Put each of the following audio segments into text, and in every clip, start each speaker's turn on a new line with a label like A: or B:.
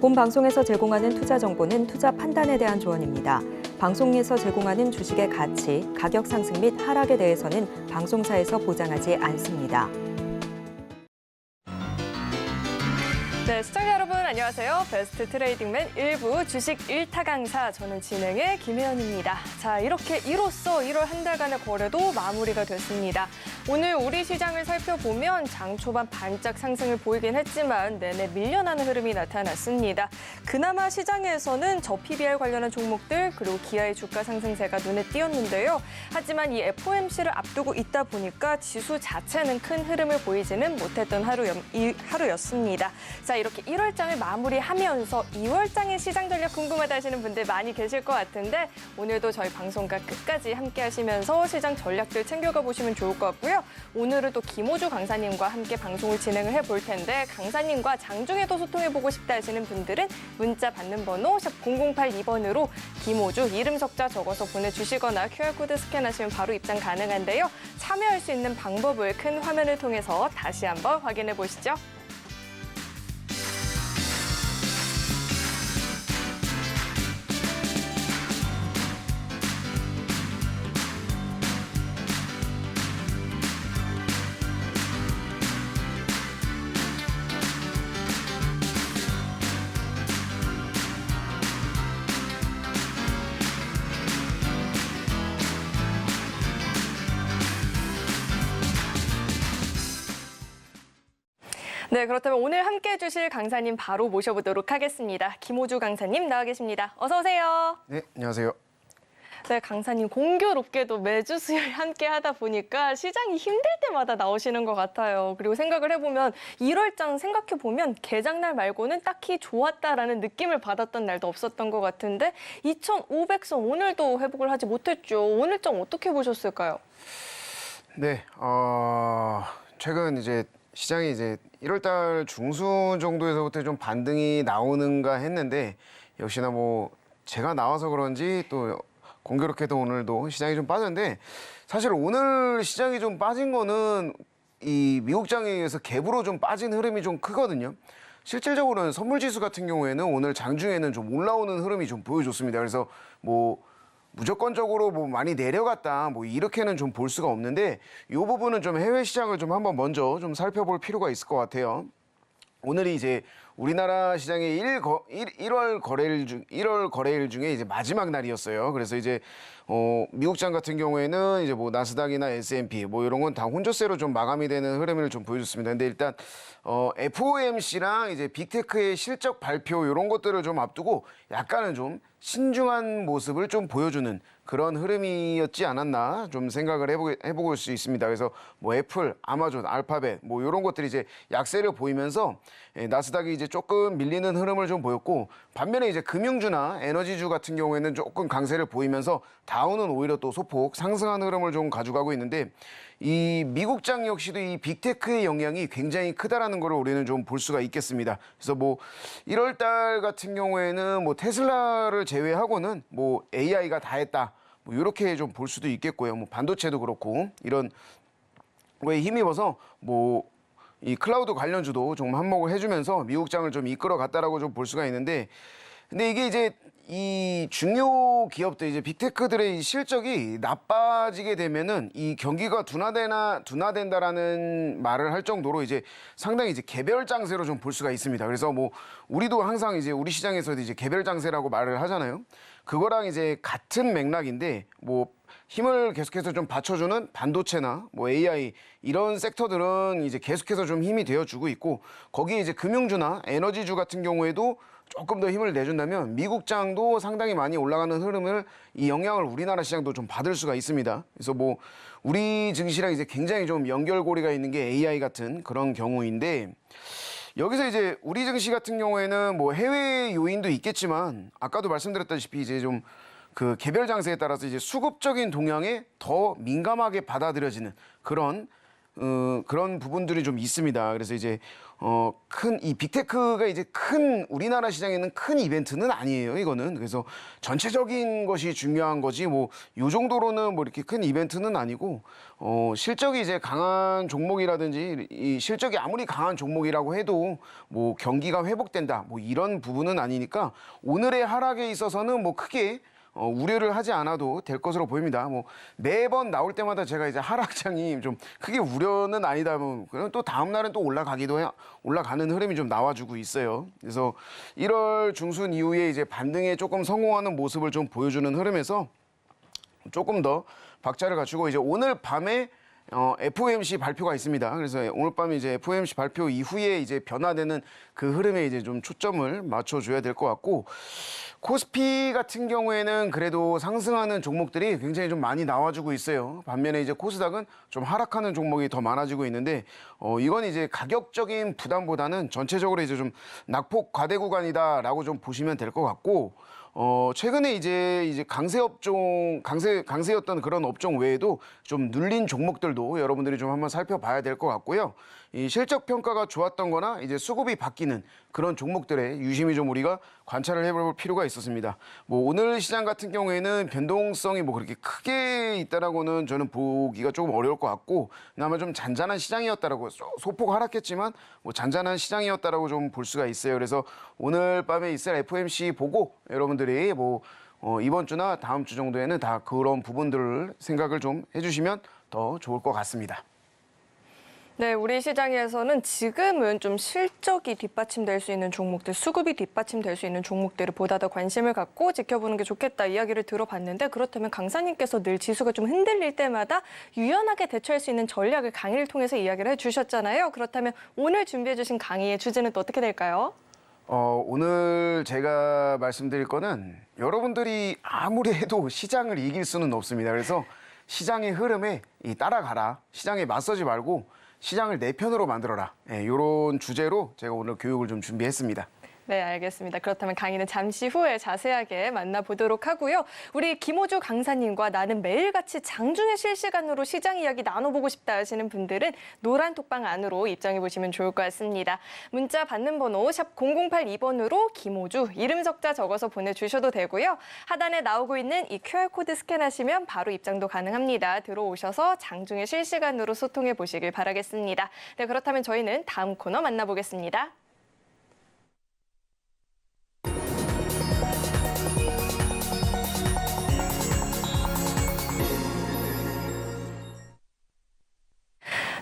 A: 본 방송에서 제공하는 투자 정보는 투자 판단에 대한 조언입니다. 방송에서 제공하는 주식의 가치, 가격 상승 및 하락에 대해서는 방송사에서 보장하지 않습니다.
B: 네, 시청자 여러분 안녕하세요. 베스트 트레이딩맨 1부 주식 1타 강사, 저는 진행의 김혜연입니다. 자, 이렇게 이로써 1월 한 달간의 거래도 마무리가 됐습니다. 오늘 우리 시장을 살펴보면 장 초반 반짝 상승을 보이긴 했지만 내내 밀려나는 흐름이 나타났습니다. 그나마 시장에서는 저PBR 관련한 종목들 그리고 기아의 주가 상승세가 눈에 띄었는데요. 하지만 이 FOMC를 앞두고 있다 보니까 지수 자체는 큰 흐름을 보이지는 못했던 하루였습니다. 자, 이렇게 1월장을 마무리하면서 2월장의 시장 전략 궁금하다 하시는 분들 많이 계실 것 같은데 오늘도 저희 방송과 끝까지 함께 하시면서 시장 전략들 챙겨가 보시면 좋을 것 같고요. 오늘은 또 김호주 강사님과 함께 방송을 진행을 해볼 텐데 강사님과 장중에도 소통해보고 싶다 하시는 분들은 문자 받는 번호 샵 0082번으로 김호주 이름 석자 적어서 보내주시거나 QR코드 스캔하시면 바로 입장 가능한데요. 참여할 수 있는 방법을 큰 화면을 통해서 다시 한번 확인해 보시죠. 네, 그렇다면 오늘 함께해 주실 강사님 바로 모셔보도록 하겠습니다. 김호주 강사님 나와 계십니다. 어서 오세요.
C: 네, 안녕하세요.
B: 네, 강사님 공교롭게도 매주 수요일 함께 하다 보니까 시장이 힘들 때마다 나오시는 것 같아요. 그리고 생각을 해보면 1월장 생각해보면 개장날 말고는 딱히 좋았다라는 느낌을 받았던 날도 없었던 것 같은데 2,500선 오늘도 회복을 하지 못했죠. 오늘장 어떻게 보셨을까요?
C: 네, 최근 이제 시장이 이제 1월달 중순 정도에서부터 좀 반등이 나오는가 했는데 역시나 뭐 제가 나와서 그런지 또 공교롭게도 오늘도 시장이 좀 빠졌는데 사실 오늘 시장이 좀 빠진 거는 이 미국장에 의해서 갭으로 좀 빠진 흐름이 좀 크거든요. 실질적으로는 선물지수 같은 경우에는 오늘 장중에는 좀 올라오는 흐름이 좀 보여줬습니다. 그래서 뭐 무조건적으로 뭐 많이 내려갔다 뭐 이렇게는 좀 볼 수가 없는데 이 부분은 좀 해외 시장을 좀 한번 먼저 좀 살펴볼 필요가 있을 것 같아요. 오늘이 이제 우리나라 시장의 1월 거래일 중에 이제 마지막 날이었어요. 그래서 이제 미국장 같은 경우에는 이제 뭐 나스닥이나 S&P 뭐 이런 건 다 혼조세로 좀 마감이 되는 흐름을 좀 보여줬습니다. 근데 일단 FOMC랑 이제 빅테크의 실적 발표 이런 것들을 좀 앞두고 약간은 좀 신중한 모습을 좀 보여주는 그런 흐름이었지 않았나 좀 생각을 해볼 수 있습니다. 그래서 뭐 애플, 아마존, 알파벳 뭐 이런 것들이 이제 약세를 보이면서 나스닥이 이제 조금 밀리는 흐름을 좀 보였고 반면에 이제 금융주나 에너지주 같은 경우에는 조금 강세를 보이면서 다우는 오히려 또 소폭 상승한 흐름을 좀 가져가고 있는데 이 미국장 역시도 이 빅테크의 영향이 굉장히 크다라는 걸 우리는 좀 볼 수가 있겠습니다. 그래서 뭐 1월 달 같은 경우에는 뭐 테슬라를 제외하고는 뭐 AI가 다 했다. 뭐 이렇게 좀 볼 수도 있겠고요. 뭐 반도체도 그렇고 이런 거에 힘입어서 뭐 이 클라우드 관련주도 좀 한몫을 해주면서 미국장을 좀 이끌어 갔다라고 좀 볼 수가 있는데 근데 이게 이제 이 중요 기업들 이제 빅테크들의 실적이 나빠지게 되면은 이 경기가 둔화된다라는 말을 할 정도로 이제 상당히 이제 개별 장세로 좀 볼 수가 있습니다. 그래서 뭐 우리도 항상 이제 우리 시장에서도 이제 개별 장세라고 말을 하잖아요. 그거랑 이제 같은 맥락인데 뭐 힘을 계속해서 좀 받쳐주는 반도체나 뭐 AI 이런 섹터들은 이제 계속해서 좀 힘이 되어주고 있고 거기에 이제 금융주나 에너지주 같은 경우에도 조금 더 힘을 내준다면 미국장도 상당히 많이 올라가는 흐름을 이 영향을 우리나라 시장도 좀 받을 수가 있습니다. 그래서 뭐 우리 증시랑 이제 굉장히 좀 연결고리가 있는 게 AI 같은 그런 경우인데 여기서 이제 우리 증시 같은 경우에는 뭐 해외 요인도 있겠지만 아까도 말씀드렸다시피 이제 좀 그 개별 장세에 따라서 이제 수급적인 동향에 더 민감하게 받아들여지는 그런 그런 부분들이 좀 있습니다. 그래서 이제 큰 이 빅테크가 이제 큰 우리나라 시장에는 큰 이벤트는 아니에요. 이거는 그래서 전체적인 것이 중요한 거지 뭐 요 정도로는 뭐 이렇게 큰 이벤트는 아니고 실적이 이제 강한 종목이라든지 이 실적이 아무리 강한 종목이라고 해도 뭐 경기가 회복된다 뭐 이런 부분은 아니니까 오늘의 하락에 있어서는 뭐 크게 우려를 하지 않아도 될 것으로 보입니다. 뭐 매번 나올 때마다 제가 이제 하락장이 좀 크게 우려는 아니다. 뭐 그럼 또 다음 날은 또 올라가는 흐름이 좀 나와주고 있어요. 그래서 1월 중순 이후에 이제 반등에 조금 성공하는 모습을 좀 보여주는 흐름에서 조금 더 박자를 갖추고 이제 오늘 밤에 FOMC 발표가 있습니다. 그래서 오늘 밤에 이제 FOMC 발표 이후에 이제 변화되는 그 흐름에 이제 좀 초점을 맞춰줘야 될 것 같고 코스피 같은 경우에는 그래도 상승하는 종목들이 굉장히 좀 많이 나와주고 있어요. 반면에 이제 코스닥은 좀 하락하는 종목이 더 많아지고 있는데 이건 이제 가격적인 부담보다는 전체적으로 이제 좀 낙폭 과대 구간이다라고 좀 보시면 될 것 같고. 최근에 이제 강세였던 그런 업종 외에도 좀 눌린 종목들도 여러분들이 좀 한번 살펴봐야 될 것 같고요. 이 실적 평가가 좋았던 거나 이제 수급이 바뀌는 그런 종목들에 유심히 좀 우리가 관찰을 해볼 필요가 있었습니다. 뭐 오늘 시장 같은 경우에는 변동성이 뭐 그렇게 크게 있다라고는 저는 보기가 조금 어려울 것 같고 그나마 좀 잔잔한 시장이었다라고 소폭 하락했지만 뭐 잔잔한 시장이었다라고 좀 볼 수가 있어요. 그래서 오늘 밤에 있을 FOMC 보고 여러분들이 뭐 이번 주나 다음 주 정도에는 다 그런 부분들을 생각을 좀 해주시면 더 좋을 것 같습니다.
B: 네, 우리 시장에서는 지금은 좀 실적이 뒷받침될 수 있는 종목들, 수급이 뒷받침될 수 있는 종목들을 보다 더 관심을 갖고 지켜보는 게 좋겠다 이야기를 들어봤는데 그렇다면 강사님께서 늘 지수가 좀 흔들릴 때마다 유연하게 대처할 수 있는 전략을 강의를 통해서 이야기를 해주셨잖아요. 그렇다면 오늘 준비해 주신 강의의 주제는 또 어떻게 될까요?
C: 오늘 제가 말씀드릴 거는 여러분들이 아무리 해도 시장을 이길 수는 없습니다. 그래서 시장의 흐름에 따라가라. 시장에 맞서지 말고 시장을 내 편으로 만들어라. 이런 주제로 제가 오늘 교육을 좀 준비했습니다.
B: 네, 알겠습니다. 그렇다면 강의는 잠시 후에 자세하게 만나보도록 하고요. 우리 김호주 강사님과 나는 매일같이 장중에 실시간으로 시장 이야기 나눠보고 싶다 하시는 분들은 노란 톡방 안으로 입장해 보시면 좋을 것 같습니다. 문자 받는 번호 샵 0082번으로 김호주 이름 적자 적어서 보내주셔도 되고요. 하단에 나오고 있는 이 QR코드 스캔하시면 바로 입장도 가능합니다. 들어오셔서 장중에 실시간으로 소통해 보시길 바라겠습니다. 네, 그렇다면 저희는 다음 코너 만나보겠습니다.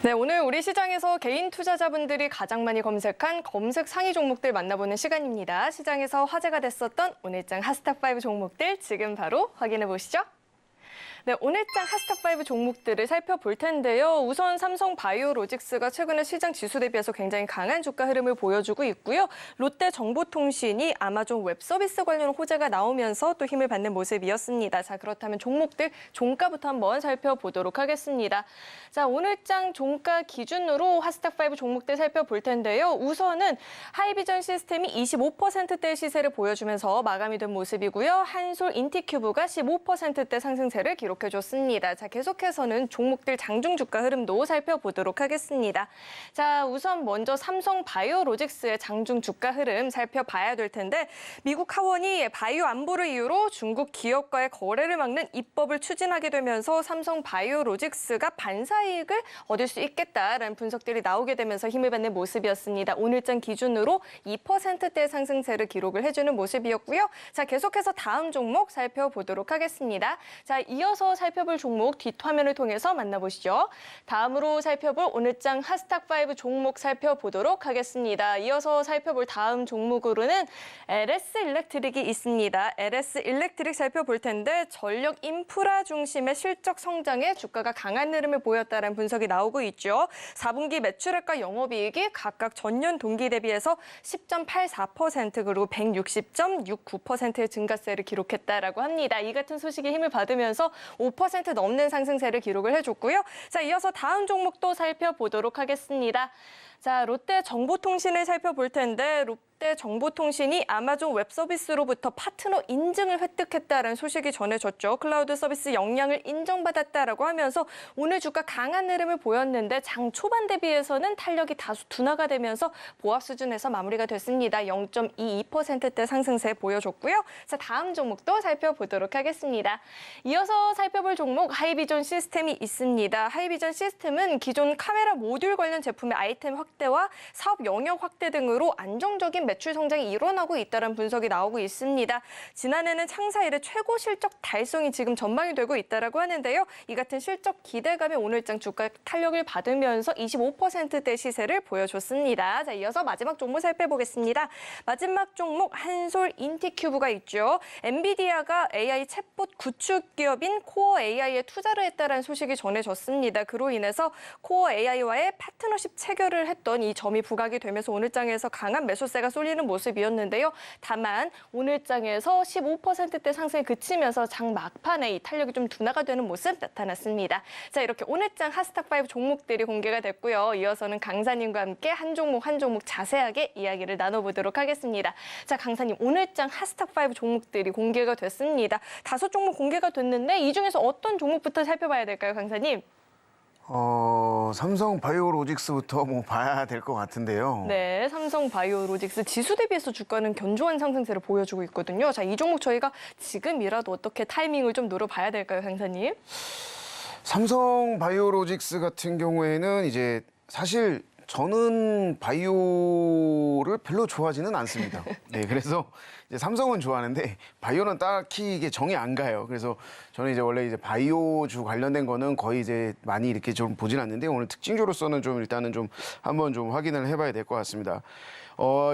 B: 네, 오늘 우리 시장에서 개인 투자자분들이 가장 많이 검색한 검색 상위 종목들 만나보는 시간입니다. 시장에서 화제가 됐었던 오늘장 핫스탁5 종목들 지금 바로 확인해 보시죠. 네, 오늘장 핫스탁5 종목들을 살펴볼 텐데요. 우선 삼성바이오로직스가 최근에 시장 지수 대비해서 굉장히 강한 주가 흐름을 보여주고 있고요. 롯데정보통신이 아마존 웹서비스 관련 호재가 나오면서 또 힘을 받는 모습이었습니다. 자, 그렇다면 종목들 종가부터 한번 살펴보도록 하겠습니다. 자, 오늘장 종가 기준으로 핫스탁5 종목들 살펴볼 텐데요. 우선은 하이비전 시스템이 25%대 시세를 보여주면서 마감이 된 모습이고요. 한솔 인티큐브가 15%대 상승세를 기록해줬습니다. 자, 계속해서는 종목들 장중 주가 흐름도 살펴보도록 하겠습니다. 자, 우선 먼저 삼성바이오로직스의 장중 주가 흐름 살펴봐야 될 텐데 미국 하원이 바이오 안보를 이유로 중국 기업과의 거래를 막는 입법을 추진하게 되면서 삼성바이오로직스가 반사이익을 얻을 수 있겠다라는 분석들이 나오게 되면서 힘을 받는 모습이었습니다. 오늘장 기준으로 2%대 상승세를 기록을 해주는 모습이었고요. 자, 계속해서 다음 종목 살펴보도록 하겠습니다. 자, 이어서 살펴볼 종목 뒷화면을 통해서 만나보시죠. 다음으로 살펴볼 오늘장 핫스탁5 종목 살펴보도록 하겠습니다. 이어서 살펴볼 다음 종목으로는 LS 일렉트릭이 있습니다. LS 일렉트릭 살펴볼 텐데 전력 인프라 중심의 실적 성장에 주가가 강한 흐름을 보였다는 분석이 나오고 있죠. 4분기 매출액과 영업이익이 각각 전년 동기 대비해서 10.84% 그리고 160.69%의 증가세를 기록했다라고 합니다. 이 같은 소식에 힘을 받으면서 5% 넘는 상승세를 기록을 해줬고요. 자, 이어서 다음 종목도 살펴보도록 하겠습니다. 자, 롯데정보통신을 살펴볼 텐데 롯데정보통신이 아마존 웹서비스로부터 파트너 인증을 획득했다는 소식이 전해졌죠. 클라우드 서비스 역량을 인정받았다라고 하면서 오늘 주가 강한 흐름을 보였는데 장 초반 대비해서는 탄력이 다소 둔화가 되면서 보합 수준에서 마무리가 됐습니다. 0.22%대 상승세 보여줬고요. 자, 다음 종목도 살펴보도록 하겠습니다. 이어서 살펴볼 종목 하이비전 시스템이 있습니다. 하이비전 시스템은 기존 카메라 모듈 관련 제품의 아이템 확대와 사업 영역 확대 등으로 안정적인 매출 성장이 일어나고 있다는 분석이 나오고 있습니다. 지난해는 창사 이래 최고 실적 달성이 지금 전망이 되고 있다라고 하는데요. 이 같은 실적 기대감이 오늘장 주가 탄력을 받으면서 25%대 시세를 보여줬습니다. 자, 이어서 마지막 종목 살펴보겠습니다. 마지막 종목 한솔 인티큐브가 있죠. 엔비디아가 AI 챗봇 구축 기업인 코어 AI에 투자를 했다는 소식이 전해졌습니다. 그로 인해서 코어 AI와의 파트너십 체결을 했던 이 점이 부각이 되면서 오늘장에서 강한 매수세가 쏠리는 모습이었는데요. 다만 오늘장에서 15%대 상승에 그치면서 장 막판에 이 탄력이 좀 둔화가 되는 모습 나타났습니다. 자, 이렇게 오늘장 하스탁5 종목들이 공개가 됐고요. 이어서는 강사님과 함께 한 종목 한 종목 자세하게 이야기를 나눠보도록 하겠습니다. 자, 강사님, 오늘장 하스탁5 종목들이 공개가 됐습니다. 5종목 공개가 됐는데 이 중에서 어떤 종목부터 살펴봐야 될까요, 강사님?
C: 삼성 바이오로직스부터 뭐 봐야 될 것 같은데요.
B: 네, 삼성 바이오로직스 지수 대비해서 주가는 견조한 상승세를 보여주고 있거든요. 자, 이 종목 저희가 지금이라도 어떻게 타이밍을 좀 노려봐야 될까요, 강사님?
C: 삼성 바이오로직스 같은 경우에는 이제 사실 저는 바이오를 별로 좋아하지는 않습니다. 네, 그래서 이제 삼성은 좋아하는데 바이오는 딱히 이게 정이 안 가요. 그래서 저는 이제 원래 이제 바이오주 관련된 거는 거의 이제 많이 이렇게 좀 보진 않는데 오늘 특징주로서는 좀 일단은 좀 한번 좀 확인을 해봐야 될 것 같습니다.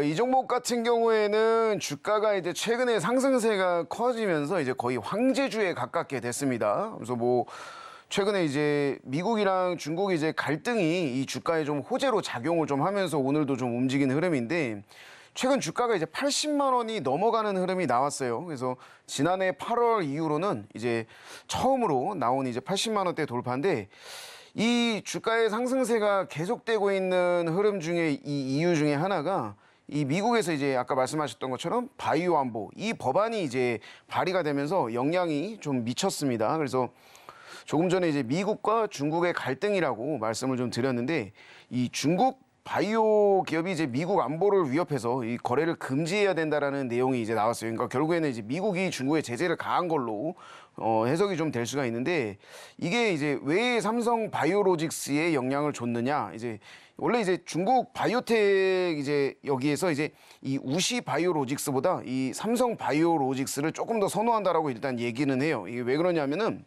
C: 이 종목 같은 경우에는 주가가 이제 최근에 상승세가 커지면서 이제 거의 황제주에 가깝게 됐습니다. 그래서 뭐 최근에 이제 미국이랑 중국이 이제 갈등이 이 주가에 좀 호재로 작용을 좀 하면서 오늘도 좀 움직이는 흐름인데 최근 주가가 이제 80만 원이 넘어가는 흐름이 나왔어요. 그래서 지난해 8월 이후로는 이제 처음으로 나온 이제 80만 원대 돌파인데 이 주가의 상승세가 계속되고 있는 흐름 중에 이 이유 중에 하나가 이 미국에서 이제 아까 말씀하셨던 것처럼 바이오 안보 이 법안이 이제 발의가 되면서 영향이 좀 미쳤습니다. 그래서 조금 전에 이제 미국과 중국의 갈등이라고 말씀을 좀 드렸는데 이 중국 바이오 기업이 이제 미국 안보를 위협해서 이 거래를 금지해야 된다라는 내용이 이제 나왔어요. 그러니까 결국에는 이제 미국이 중국에 제재를 가한 걸로 해석이 좀 될 수가 있는데 이게 이제 왜 삼성 바이오로직스에 영향을 줬느냐 이제 원래 이제 중국 바이오텍 이제 여기에서 이제 이 우시 바이오로직스보다 이 삼성 바이오로직스를 조금 더 선호한다라고 일단 얘기는 해요. 이게 왜 그러냐면은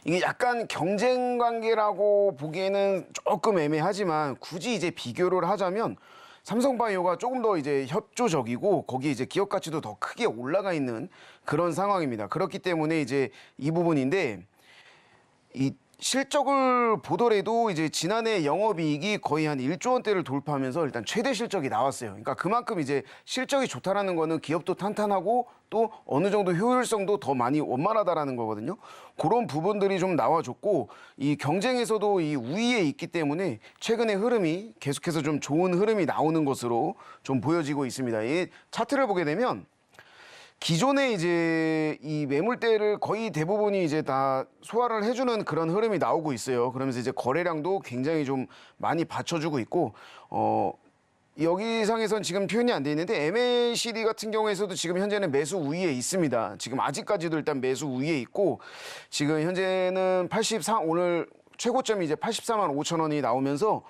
C: 이게 약간 경쟁 관계라고 보기에는 조금 애매하지만 굳이 이제 비교를 하자면 삼성바이오가 조금 더 이제 협조적이고 거기에 이제 기업 가치도 더 크게 올라가 있는 그런 상황입니다. 그렇기 때문에 이제 이 부분인데 이 실적을 보더라도 이제 지난해 영업이익이 거의 한 1조 원대를 돌파하면서 일단 최대 실적이 나왔어요. 그러니까 그만큼 이제 실적이 좋다라는 거는 기업도 탄탄하고 또 어느 정도 효율성도 더 많이 원만하다라는 거거든요. 그런 부분들이 좀 나와줬고 이 경쟁에서도 이 우위에 있기 때문에 최근의 흐름이 계속해서 좀 좋은 흐름이 나오는 것으로 좀 보여지고 있습니다. 이 차트를 보게 되면 기존에 이제 이 매물대를 거의 대부분이 이제 다 소화를 해주는 그런 흐름이 나오고 있어요. 그러면서 이제 거래량도 굉장히 좀 많이 받쳐주고 있고, 여기 상에선 지금 표현이 안 돼 있는데 MACD 같은 경우에서도 지금 현재는 매수 우위에 있습니다. 지금 아직까지도 일단 매수 우위에 있고, 지금 현재는 오늘 최고점이 이제 84만 5천 원이 나오면서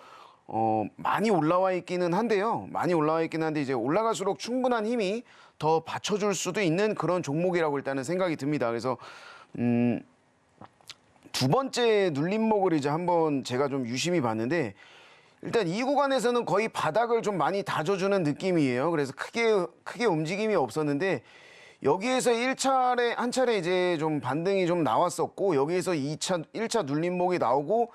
C: 많이 올라와 있기는 한데요. 많이 올라와 있기는 한데 이제 올라갈수록 충분한 힘이 더 받쳐줄 수도 있는 그런 종목이라고 일단은 생각이 듭니다. 그래서 두 번째 눌림목을 이제 한번 제가 좀 유심히 봤는데 일단 이 구간에서는 거의 바닥을 좀 많이 다져주는 느낌이에요. 그래서 크게 움직임이 없었는데 여기에서 한 차례 이제 좀 반등이 좀 나왔었고 여기에서 1차 눌림목이 나오고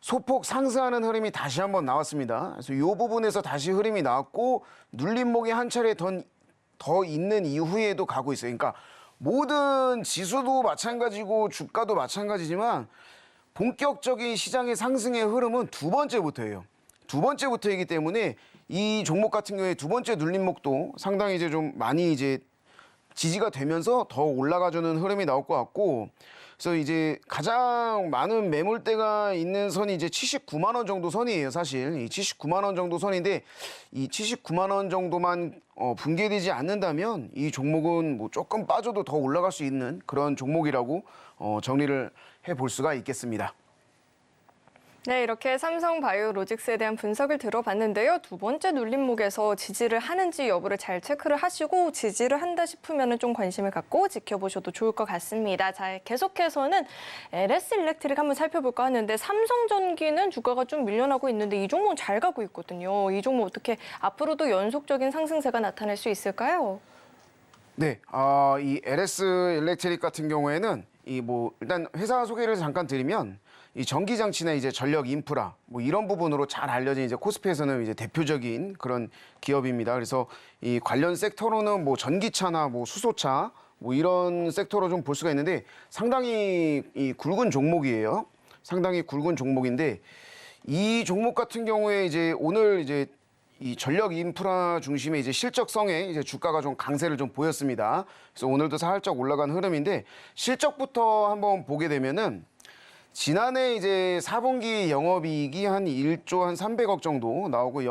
C: 소폭 상승하는 흐름이 다시 한번 나왔습니다. 그래서 이 부분에서 다시 흐름이 나왔고 눌림목이 한 차례 더 있는 이후에도 가고 있어요. 그러니까 모든 지수도 마찬가지고 주가도 마찬가지지만 본격적인 시장의 상승의 흐름은 두 번째부터예요. 두 번째부터이기 때문에 이 종목 같은 경우에 두 번째 눌림목도 상당히 이제 좀 많이 이제 지지가 되면서 더 올라가주는 흐름이 나올 것 같고, 그래서 이제 가장 많은 매물대가 있는 선이 이제 79만 원 정도 선이에요. 사실 이 79만 원 정도 선인데, 이 79만 원 정도만 붕괴되지 않는다면 이 종목은 뭐 조금 빠져도 더 올라갈 수 있는 그런 종목이라고 정리를 해볼 수가 있겠습니다.
B: 네, 이렇게 삼성바이오로직스에 대한 분석을 들어봤는데요. 두 번째 눌림목에서 지지를 하는지 여부를 잘 체크를 하시고, 지지를 한다 싶으면 좀 관심을 갖고 지켜보셔도 좋을 것 같습니다. 자, 계속해서는 LS일렉트릭 한번 살펴볼까 하는데, 삼성전기는 주가가 좀 밀려나고 있는데 이 종목은 잘 가고 있거든요. 이 종목 어떻게 앞으로도 연속적인 상승세가 나타날 수 있을까요?
C: 네, 이 LS일렉트릭 같은 경우에는 일단 회사 소개를 잠깐 드리면, 이 전기 장치나 이제 전력 인프라 뭐 이런 부분으로 잘 알려진 이제 코스피에서는 이제 대표적인 그런 기업입니다. 그래서 이 관련 섹터로는 뭐 전기차나 뭐 수소차 뭐 이런 섹터로 좀 볼 수가 있는데, 상당히 이 굵은 종목이에요. 상당히 굵은 종목인데, 이 종목 같은 경우에 이제 오늘 이제 이 전력 인프라 중심의 이제 실적성에 이제 주가가 좀 강세를 좀 보였습니다. 그래서 오늘도 살짝 올라간 흐름인데, 실적부터 한번 보게 되면은 지난해 이제 4분기 영업이익이 한 1조 한 300억 정도 나오고,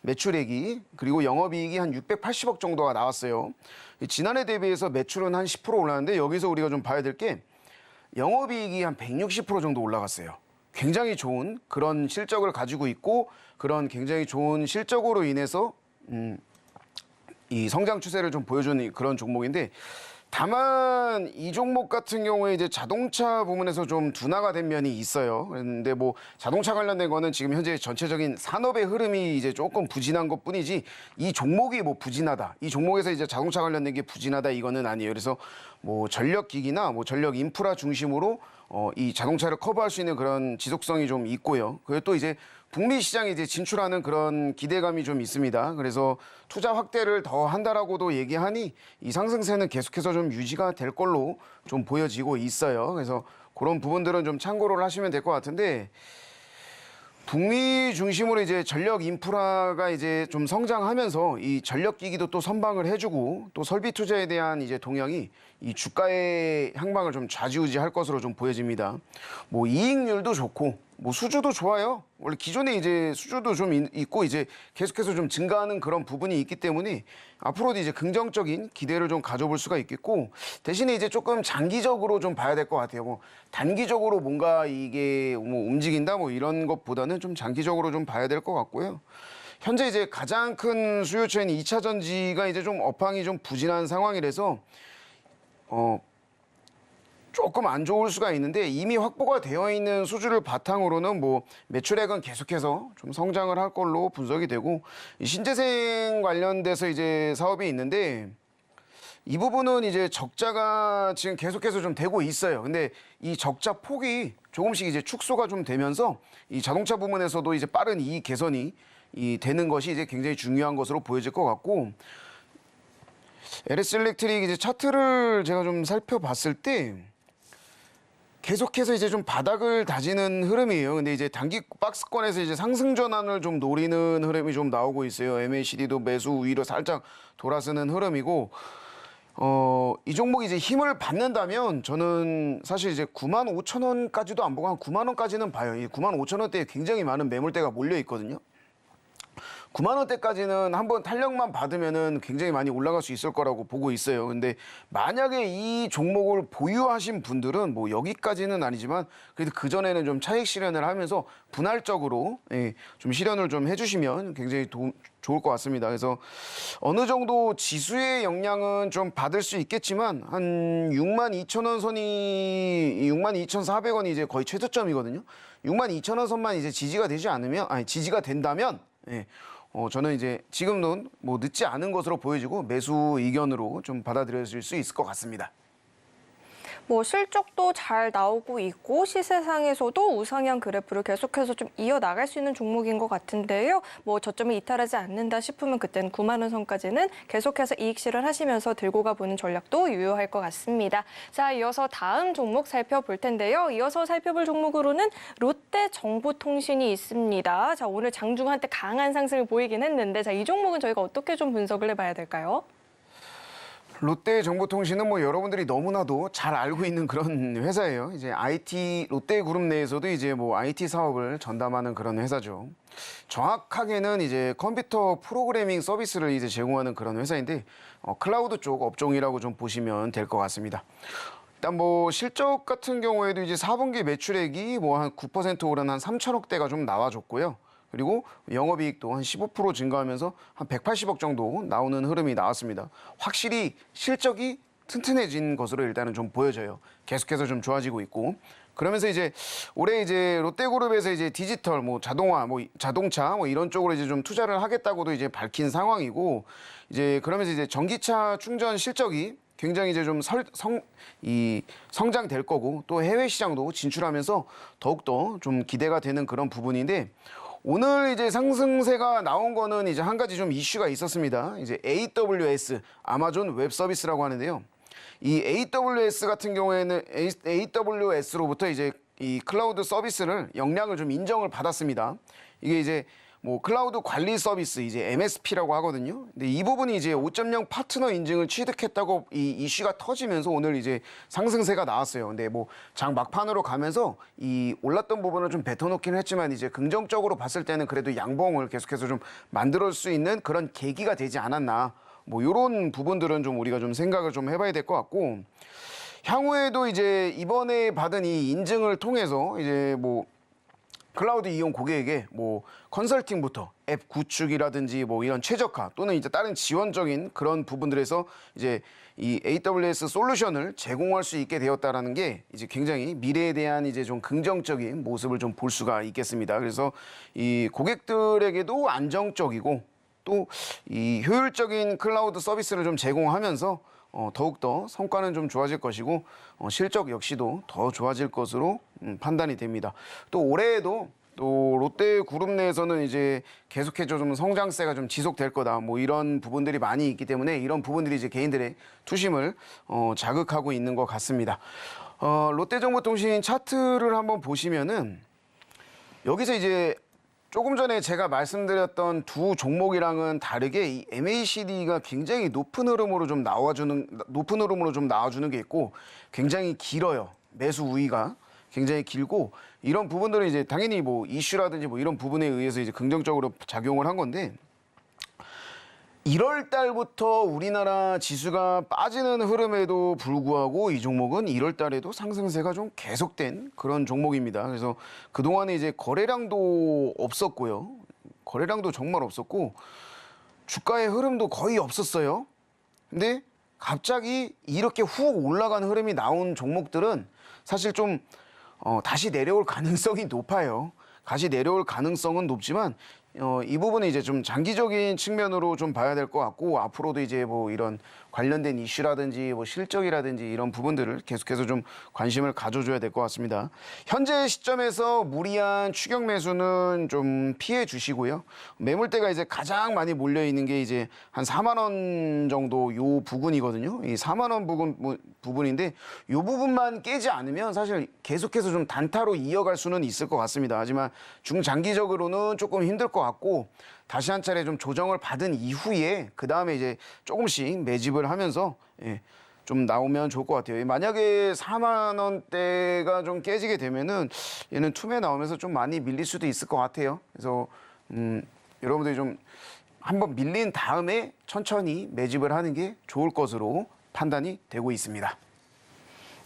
C: 매출액이, 그리고 영업이익이 한 680억 정도가 나왔어요. 지난해 대비해서 매출은 한 10% 올랐는데, 여기서 우리가 좀 봐야 될 게 영업이익이 한 160% 정도 올라갔어요. 굉장히 좋은 그런 실적을 가지고 있고, 그런 굉장히 좋은 실적으로 인해서 이 성장 추세를 좀 보여주는 그런 종목인데, 다만 이 종목 같은 경우에 이제 자동차 부문에서 좀 둔화가 된 면이 있어요. 그런데 뭐 자동차 관련된 거는 지금 현재 전체적인 산업의 흐름이 이제 조금 부진한 것뿐이지, 이 종목이 뭐 부진하다, 이 종목에서 이제 자동차 관련된 게 부진하다, 이거는 아니에요. 그래서 뭐 전력 기기나 뭐 전력 인프라 중심으로 이 자동차를 커버할 수 있는 그런 지속성이 좀 있고요. 그리고 또 이제 북미 시장에 이제 진출하는 그런 기대감이 좀 있습니다. 그래서 투자 확대를 더 한다라고도 얘기하니 이 상승세는 계속해서 좀 유지가 될 걸로 좀 보여지고 있어요. 그래서 그런 부분들은 좀 참고를 하시면 될 것 같은데, 북미 중심으로 이제 전력 인프라가 이제 좀 성장하면서 이 전력 기기도 또 선방을 해주고, 또 설비 투자에 대한 이제 동향이 이 주가의 향방을 좀 좌지우지할 것으로 좀 보여집니다. 뭐 이익률도 좋고, 뭐 수주도 좋아요. 원래 기존에 이제 수주도 좀 있고 이제 계속해서 좀 증가하는 그런 부분이 있기 때문에 앞으로도 이제 긍정적인 기대를 좀 가져볼 수가 있겠고, 대신에 이제 조금 장기적으로 좀 봐야 될 것 같아요. 뭐 단기적으로 뭔가 이게 뭐 움직인다 뭐 이런 것보다는 좀 장기적으로 좀 봐야 될 것 같고요. 현재 이제 가장 큰 수요처인 2차 전지가 이제 좀 업황이 좀 부진한 상황이라서 조금 안 좋을 수가 있는데, 이미 확보가 되어 있는 수주를 바탕으로는 뭐 매출액은 계속해서 좀 성장을 할 걸로 분석이 되고, 이 신재생 관련돼서 이제 사업이 있는데, 이 부분은 이제 적자가 지금 계속해서 좀 되고 있어요. 근데 이 적자 폭이 조금씩 이제 축소가 좀 되면서 이 자동차 부문에서도 이제 빠른 이익 개선이 되는 것이 이제 굉장히 중요한 것으로 보여질 것 같고, LS일렉트릭 이제 차트를 제가 좀 살펴봤을 때 계속해서 이제 좀 바닥을 다지는 흐름이에요. 근데 이제 단기 박스권에서 이제 상승 전환을 좀 노리는 흐름이 좀 나오고 있어요. MACD도 매수 우위로 살짝 돌아서는 흐름이고, 이 종목이 이제 힘을 받는다면 저는 사실 이제 95,000원까지도 안 보고 한 9만 원까지는 봐요. 이 95,000원대에 굉장히 많은 매물대가 몰려 있거든요. 9만 원대까지는 한번 탄력만 받으면은 굉장히 많이 올라갈 수 있을 거라고 보고 있어요. 근데 만약에 이 종목을 보유하신 분들은 뭐 여기까지는 아니지만 그래도 그 전에는 좀 차익 실현을 하면서 분할적으로 좀 실현을 좀 해주시면 굉장히 좋을 것 같습니다. 그래서 어느 정도 지수의 영향은 좀 받을 수 있겠지만 한 62,000원 선이 62,400원이 이제 거의 최저점이거든요. 62,000원 선만 이제 지지가 된다면 저는 이제 지금은 뭐 늦지 않은 것으로 보여지고 매수 의견으로 좀 받아들여질 수 있을 것 같습니다.
B: 뭐 실적도 잘 나오고 있고 시세상에서도 우상향 그래프를 계속해서 좀 이어나갈 수 있는 종목인 것 같은데요. 뭐 저점을 이탈하지 않는다 싶으면 그때는 9만 원 선까지는 계속해서 이익 실현하시면서 들고 가보는 전략도 유효할 것 같습니다. 자, 이어서 다음 종목 살펴볼 텐데요. 이어서 살펴볼 종목으로는 롯데정보통신이 있습니다. 자, 오늘 장중 한때 강한 상승을 보이긴 했는데 자, 이 종목은 저희가 어떻게 좀 분석을 해봐야 될까요?
C: 롯데정보통신은 뭐 여러분들이 너무나도 잘 알고 있는 그런 회사예요. 이제 IT 롯데그룹 내에서도 이제 뭐 IT 사업을 전담하는 그런 회사죠. 정확하게는 이제 컴퓨터 프로그래밍 서비스를 이제 제공하는 그런 회사인데 클라우드 쪽 업종이라고 좀 보시면 될 것 같습니다. 일단 뭐 실적 같은 경우에도 이제 4분기 매출액이 뭐 한 9% 오른 한 3천억대가 좀 나와줬고요. 그리고 영업이익도 한 15% 증가하면서 한 180억 정도 나오는 흐름이 나왔습니다. 확실히 실적이 튼튼해진 것으로 일단은 좀 보여져요. 계속해서 좀 좋아지고 있고. 그러면서 이제 올해 이제 롯데그룹에서 이제 디지털, 뭐 자동화, 뭐 자동차, 뭐 이런 쪽으로 이제 좀 투자를 하겠다고도 이제 밝힌 상황이고, 이제 그러면서 이제 전기차 충전 실적이 굉장히 이제 좀 성장될 거고, 또 해외 시장도 진출하면서 더욱더 좀 기대가 되는 그런 부분인데, 오늘 이제 상승세가 나온 거는 이제 한 가지 좀 이슈가 있었습니다. 이제 AWS, 아마존 웹 서비스라고 하는데요. 이 AWS 같은 경우에는 AWS로부터 이제 이 클라우드 서비스를 역량을 좀 인정을 받았습니다. 이게 이제 뭐 클라우드 관리 서비스 이제 MSP라고 하거든요. 근데 이 부분이 이제 5.0 파트너 인증을 취득했다고 이 이슈가 터지면서 오늘 이제 상승세가 나왔어요. 근데 뭐 장 막판으로 가면서 이 올랐던 부분을 좀 뱉어놓긴 했지만 이제 긍정적으로 봤을 때는 그래도 양봉을 계속해서 좀 만들 수 있는 그런 계기가 되지 않았나. 뭐 이런 부분들은 좀 우리가 좀 생각을 좀 해봐야 될 것 같고, 향후에도 이제 이번에 받은 이 인증을 통해서 이제 뭐 클라우드 이용 고객에게 뭐 컨설팅부터 앱 구축이라든지 뭐 이런 최적화 또는 이제 다른 지원적인 그런 부분들에서 이제 이 AWS 솔루션을 제공할 수 있게 되었다라는 게 이제 굉장히 미래에 대한 이제 좀 긍정적인 모습을 좀 볼 수가 있겠습니다. 그래서 이 고객들에게도 안정적이고 또 이 효율적인 클라우드 서비스를 좀 제공하면서 더욱더 성과는 좀 좋아질 것이고 실적 역시도 더 좋아질 것으로 판단이 됩니다. 또 올해에도 또 롯데그룹 내에서는 이제 계속해서 좀 성장세가 좀 지속될 거다. 뭐 이런 부분들이 많이 있기 때문에 이런 부분들이 이제 개인들의 투심을 자극하고 있는 것 같습니다. 롯데정보통신 차트를 한번 보시면은 여기서 이제 조금 전에 제가 말씀드렸던 두 종목이랑은 다르게 이 MACD가 굉장히 높은 흐름으로 좀 나와주는 게 있고 굉장히 길어요. 매수 우위가 굉장히 길고 이런 부분들은 이제 당연히 뭐 이슈라든지 뭐 이런 부분에 의해서 이제 긍정적으로 작용을 한 건데 1월 달부터 우리나라 지수가 빠지는 흐름에도 불구하고 이 종목은 1월 달에도 상승세가 좀 계속된 그런 종목입니다. 그래서 그동안에 이제 거래량도 없었고요. 거래량도 정말 없었고 주가의 흐름도 거의 없었어요. 근데 갑자기 이렇게 훅 올라가는 흐름이 나온 종목들은 사실 좀 다시 내려올 가능성이 높아요. 다시 내려올 가능성은 높지만 이 부분은 이제 좀 장기적인 측면으로 좀 봐야 될 것 같고 앞으로도 이제 뭐 이런 관련된 이슈라든지 뭐 실적이라든지 이런 부분들을 계속해서 좀 관심을 가져줘야 될 것 같습니다. 현재 시점에서 무리한 추격 매수는 좀 피해 주시고요. 매물대가 이제 가장 많이 몰려 있는 게 이제 한 4만 원 정도 요 부근이거든요. 이 4만 원 부분인데 요 부분만 깨지 않으면 사실 계속해서 좀 단타로 이어갈 수는 있을 것 같습니다. 하지만 중장기적으로는 조금 힘들 것 같고 다시 한 차례 좀 조정을 받은 이후에 그 다음에 이제 조금씩 매집을 하면서 좀 나오면 좋을 것 같아요. 만약에 4만 원대가 좀 깨지게 되면은 얘는 툼에 나오면서 좀 많이 밀릴 수도 있을 것 같아요. 그래서 여러분들이 좀 한번 밀린 다음에 천천히 매집을 하는 게 좋을 것으로 판단이 되고 있습니다.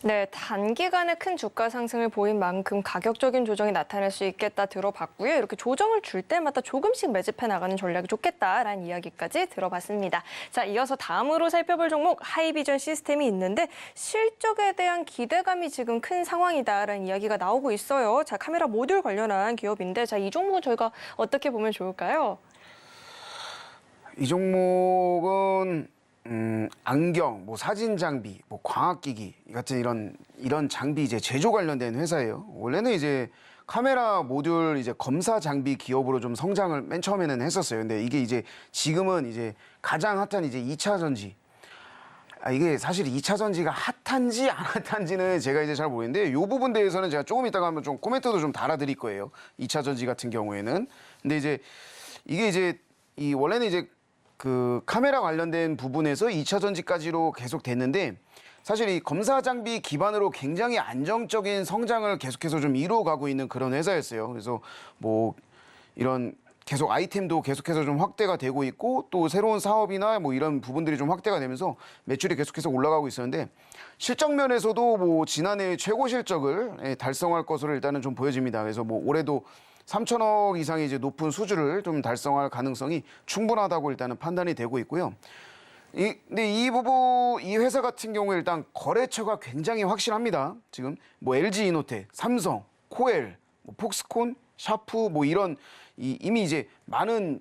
B: 네, 단기간에 큰 주가 상승을 보인 만큼 가격적인 조정이 나타날 수 있겠다 들어봤고요. 이렇게 조정을 줄 때마다 조금씩 매집해 나가는 전략이 좋겠다라는 이야기까지 들어봤습니다. 자, 이어서 다음으로 살펴볼 종목 하이비전 시스템이 있는데 실적에 대한 기대감이 지금 큰 상황이다라는 이야기가 나오고 있어요. 자, 카메라 모듈 관련한 기업인데 자, 이 종목은 저희가 어떻게 보면 좋을까요?
C: 이 종목은 안경, 뭐 사진 장비, 뭐 광학기기 같은 이런 장비 이제 제조 관련된 회사예요. 원래는 이제 카메라 모듈 이제 검사 장비 기업으로 좀 성장을 맨 처음에는 했었어요. 근데 이게 이제 지금은 이제 가장 핫한 이제 2차 전지. 이게 사실 2차 전지가 핫한지 안 핫한지는 제가 이제 잘 모르겠는데 이 부분 대해서는 제가 조금 이따가 한번 좀 코멘트도 좀 달아드릴 거예요. 2차 전지 같은 경우에는. 근데 이제 이게 이제 이 원래는 이제 그 카메라 관련된 부분에서 2차 전지까지로 계속 됐는데 사실 이 검사 장비 기반으로 굉장히 안정적인 성장을 계속해서 좀 이루어가고 있는 그런 회사였어요. 그래서 뭐 이런 계속 아이템도 계속해서 좀 확대가 되고 있고 또 새로운 사업이나 뭐 이런 부분들이 좀 확대가 되면서 매출이 계속해서 올라가고 있었는데 실적 면에서도 뭐 지난해 최고 실적을 달성할 것으로 일단은 좀 보여집니다. 그래서 뭐 올해도 3천억 이상의 이제 높은 수주를 좀 달성할 가능성이 충분하다고 일단은 판단이 되고 있고요. 근데 이 회사 같은 경우에 일단 거래처가 굉장히 확실합니다. 지금 뭐 LG 이노텍, 삼성, 코엘, 뭐 폭스콘, 샤프 뭐 이런 이미 이제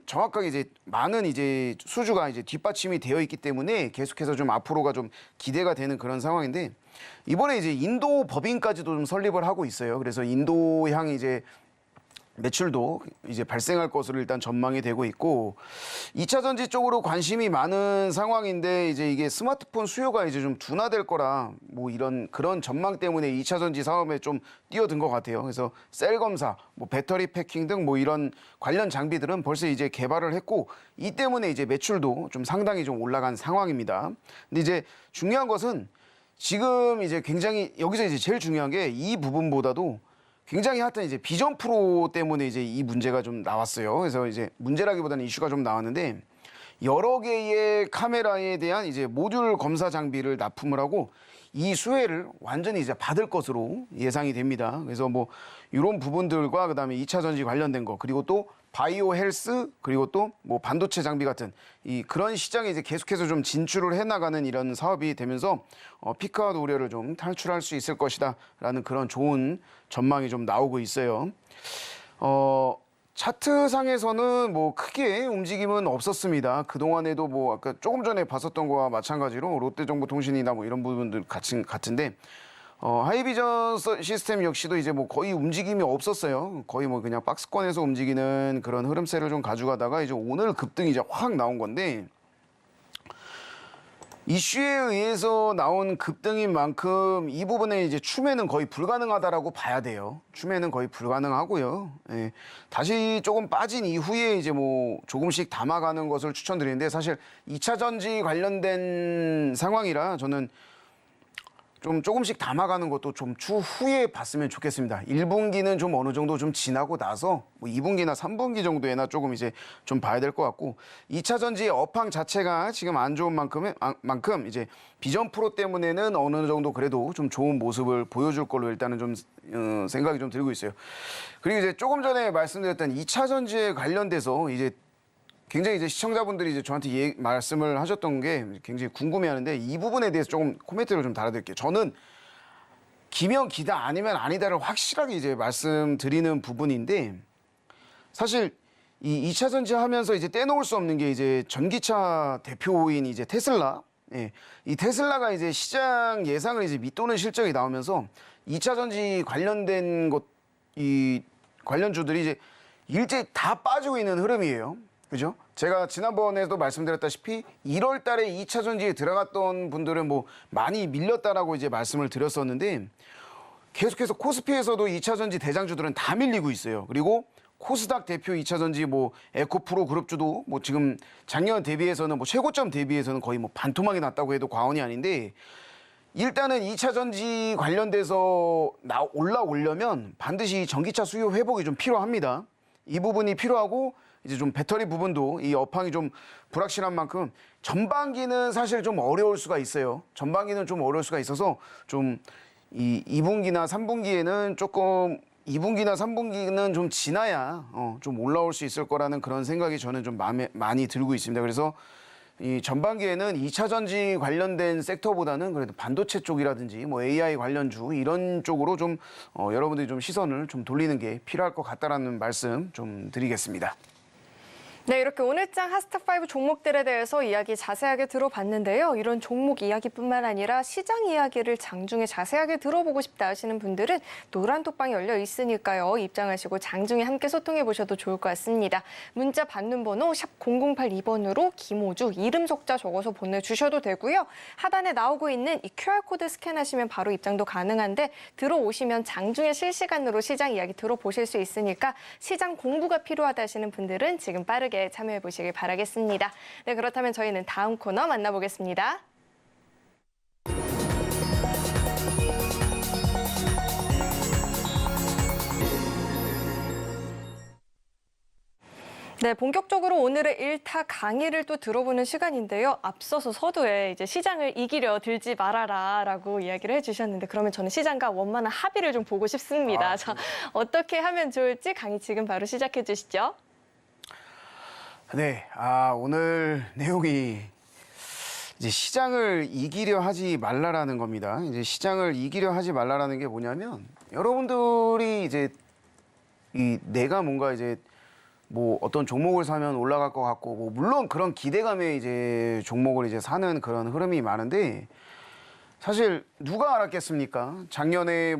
C: 정확하게 이제 많은 이제 수주가 이제 뒷받침이 되어 있기 때문에 계속해서 좀 앞으로가 좀 기대가 되는 그런 상황인데 이번에 이제 인도 법인까지도 좀 설립을 하고 있어요. 그래서 인도향 이제 매출도 이제 발생할 것으로 일단 전망이 되고 있고 2차 전지 쪽으로 관심이 많은 상황인데 이제 이게 스마트폰 수요가 이제 좀 둔화될 거라 뭐 이런 그런 전망 때문에 2차 전지 사업에 좀 뛰어든 것 같아요. 그래서 셀 검사, 뭐 배터리 패킹 등 뭐 이런 관련 장비들은 벌써 이제 개발을 했고 이 때문에 이제 매출도 좀 상당히 좀 올라간 상황입니다. 근데 이제 중요한 것은 지금 이제 굉장히 여기서 이제 제일 중요한 게 이 부분보다도 굉장히 핫한 이제 비전 프로 때문에 이제 이 문제가 좀 나왔어요. 그래서 이제 문제라기보다는 이슈가 좀 나왔는데 여러 개의 카메라에 대한 이제 모듈 검사 장비를 납품을 하고 이 수혜를 완전히 이제 받을 것으로 예상이 됩니다. 그래서 뭐 이런 부분들과 그다음에 2차 전지 관련된 거 그리고 또 바이오 헬스 그리고 또 뭐 반도체 장비 같은 그런 시장에 이제 계속해서 좀 진출을 해나가는 이런 사업이 되면서 피크아웃 우려를 좀 탈출할 수 있을 것이다라는 그런 좋은 전망이 좀 나오고 있어요. 차트상에서는 뭐 크게 움직임은 없었습니다. 그동안에도 뭐 아까 조금 전에 봤었던 거와 마찬가지로 롯데정보통신이나 뭐 이런 부분들 같은데 하이비전 시스템 역시도 이제 뭐 거의 움직임이 없었어요. 거의 뭐 그냥 박스권에서 움직이는 그런 흐름세를 좀 가져가다가 이제 오늘 급등이 이제 확 나온 건데 이슈에 의해서 나온 급등인 만큼 이 부분에 이제 추매는 거의 불가능하다라고 봐야 돼요. 추매는 거의 불가능하고요. 예. 다시 조금 빠진 이후에 이제 뭐 조금씩 담아가는 것을 추천드리는데 사실 2차 전지 관련된 상황이라 저는 좀 조금씩 담아가는 것도 좀 추후에 봤으면 좋겠습니다. 1분기는 좀 어느 정도 좀 지나고 나서 뭐 2분기나 3분기 정도에나 조금 이제 좀 봐야 될 것 같고 2차 전지의 업황 자체가 지금 안 좋은 만큼 이제 비전 프로 때문에는 어느 정도 그래도 좀 좋은 모습을 보여줄 걸로 일단은 좀 생각이 좀 들고 있어요. 그리고 이제 조금 전에 말씀드렸던 2차 전지에 관련돼서 이제 굉장히 이제 시청자분들이 이제 저한테 말씀을 하셨던 게 굉장히 궁금해하는데 이 부분에 대해서 조금 코멘트를 좀 달아드릴게요. 저는 기면 기다 아니면 아니다를 확실하게 이제 말씀드리는 부분인데 사실 이 2차 전지 하면서 이제 떼놓을 수 없는 게 이제 전기차 대표인 이제 테슬라. 예. 이 테슬라가 이제 시장 예상을 이제 밑도는 실적이 나오면서 2차 전지 관련된 이 관련주들이 이제 일제히 다 빠지고 있는 흐름이에요. 그죠? 제가 지난번에도 말씀드렸다시피 1월 달에 2차 전지에 들어갔던 분들은 뭐 많이 밀렸다라고 이제 말씀을 드렸었는데 계속해서 코스피에서도 2차 전지 대장주들은 다 밀리고 있어요. 그리고 코스닥 대표 2차 전지 뭐 에코프로 그룹주도 뭐 지금 작년 대비해서는 뭐 최고점 대비해서는 거의 뭐 반토막이 났다고 해도 과언이 아닌데 일단은 2차 전지 관련돼서 올라오려면 반드시 전기차 수요 회복이 좀 필요합니다. 이 부분이 필요하고 이제 좀 배터리 부분도 이 업황이 좀 불확실한 만큼 전반기는 사실 좀 어려울 수가 있어요. 전반기는 좀 어려울 수가 있어서 좀 이 2분기나 3분기에는 조금 2분기나 3분기는 좀 지나야 좀 올라올 수 있을 거라는 그런 생각이 저는 좀 마음에 많이 들고 있습니다. 그래서 이 전반기에는 2차 전지 관련된 섹터보다는 그래도 반도체 쪽이라든지 뭐 AI 관련주 이런 쪽으로 좀 여러분들이 좀 시선을 좀 돌리는 게 필요할 것 같다라는 말씀 좀 드리겠습니다.
B: 네, 이렇게 오늘장 핫스탑5 종목들에 대해서 이야기 자세하게 들어봤는데요. 이런 종목 이야기뿐만 아니라 시장 이야기를 장중에 자세하게 들어보고 싶다 하시는 분들은 노란 톡방이 열려 있으니까요. 입장하시고 장중에 함께 소통해 보셔도 좋을 것 같습니다. 문자 받는 번호 샵 0082번으로 김호주 이름 속자 적어서 보내주셔도 되고요. 하단에 나오고 있는 이 QR코드 스캔하시면 바로 입장도 가능한데 들어오시면 장중에 실시간으로 시장 이야기 들어보실 수 있으니까 시장 공부가 필요하다 하시는 분들은 지금 빠르게 참여해 보시길 바라겠습니다. 네, 그렇다면 저희는 다음 코너 만나보겠습니다. 네, 본격적으로 오늘의 일타 강의를 또 들어보는 시간인데요. 앞서서 서두에 이제 시장을 이기려 들지 말아라라고 이야기를 해주셨는데 그러면 저는 시장과 원만한 합의를 좀 보고 싶습니다. 자, 어떻게 하면 좋을지 강의 지금 바로 시작해 주시죠.
C: 네, 오늘 내용이 이제 시장을 이기려 하지 말라라는 겁니다. 이제 시장을 이기려 하지 말라라는 게 뭐냐면 여러분들이 이제 내가 뭔가 이제 뭐 어떤 종목을 사면 올라갈 것 같고 뭐 물론 그런 기대감에 이제 종목을 이제 사는 그런 흐름이 많은데 사실 누가 알았겠습니까? 작년에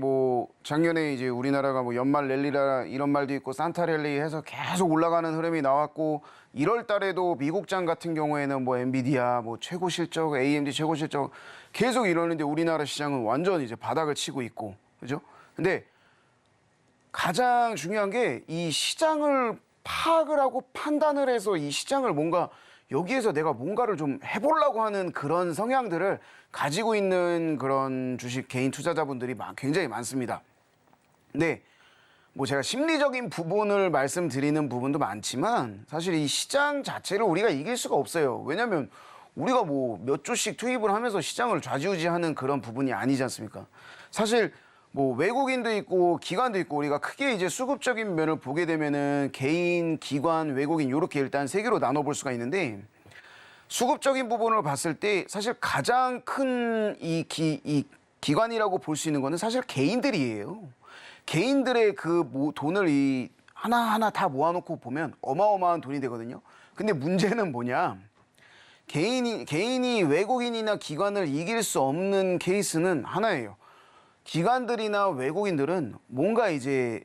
C: 이제 우리나라가 뭐 연말 랠리라 이런 말도 있고 산타 랠리 해서 계속 올라가는 흐름이 나왔고 1월 달에도 미국장 같은 경우에는 뭐 엔비디아 뭐 최고 실적, AMD 최고 실적 계속 이러는데 우리나라 시장은 완전 이제 바닥을 치고 있고. 그죠? 근데 가장 중요한 게 이 시장을 파악을 하고 판단을 해서 이 시장을 뭔가 여기에서 내가 뭔가를 좀 해보려고 하는 그런 성향들을 가지고 있는 그런 주식 개인 투자자분들이 굉장히 많습니다. 근데 뭐 제가 심리적인 부분을 말씀드리는 부분도 많지만 사실 이 시장 자체를 우리가 이길 수가 없어요. 왜냐하면 우리가 뭐 몇 주씩 투입을 하면서 시장을 좌지우지하는 그런 부분이 아니지 않습니까? 사실 뭐 외국인도 있고 기관도 있고 우리가 크게 이제 수급적인 면을 보게 되면은 개인, 기관, 외국인 이렇게 일단 세 개로 나눠볼 수가 있는데 수급적인 부분을 봤을 때 사실 가장 큰 이 기관이라고 볼 수 있는 거는 사실 개인들이에요. 개인들의 그 돈을 이 하나하나 다 모아놓고 보면 어마어마한 돈이 되거든요. 근데 문제는 뭐냐? 개인이 외국인이나 기관을 이길 수 없는 케이스는 하나예요. 기관들이나 외국인들은 뭔가 이제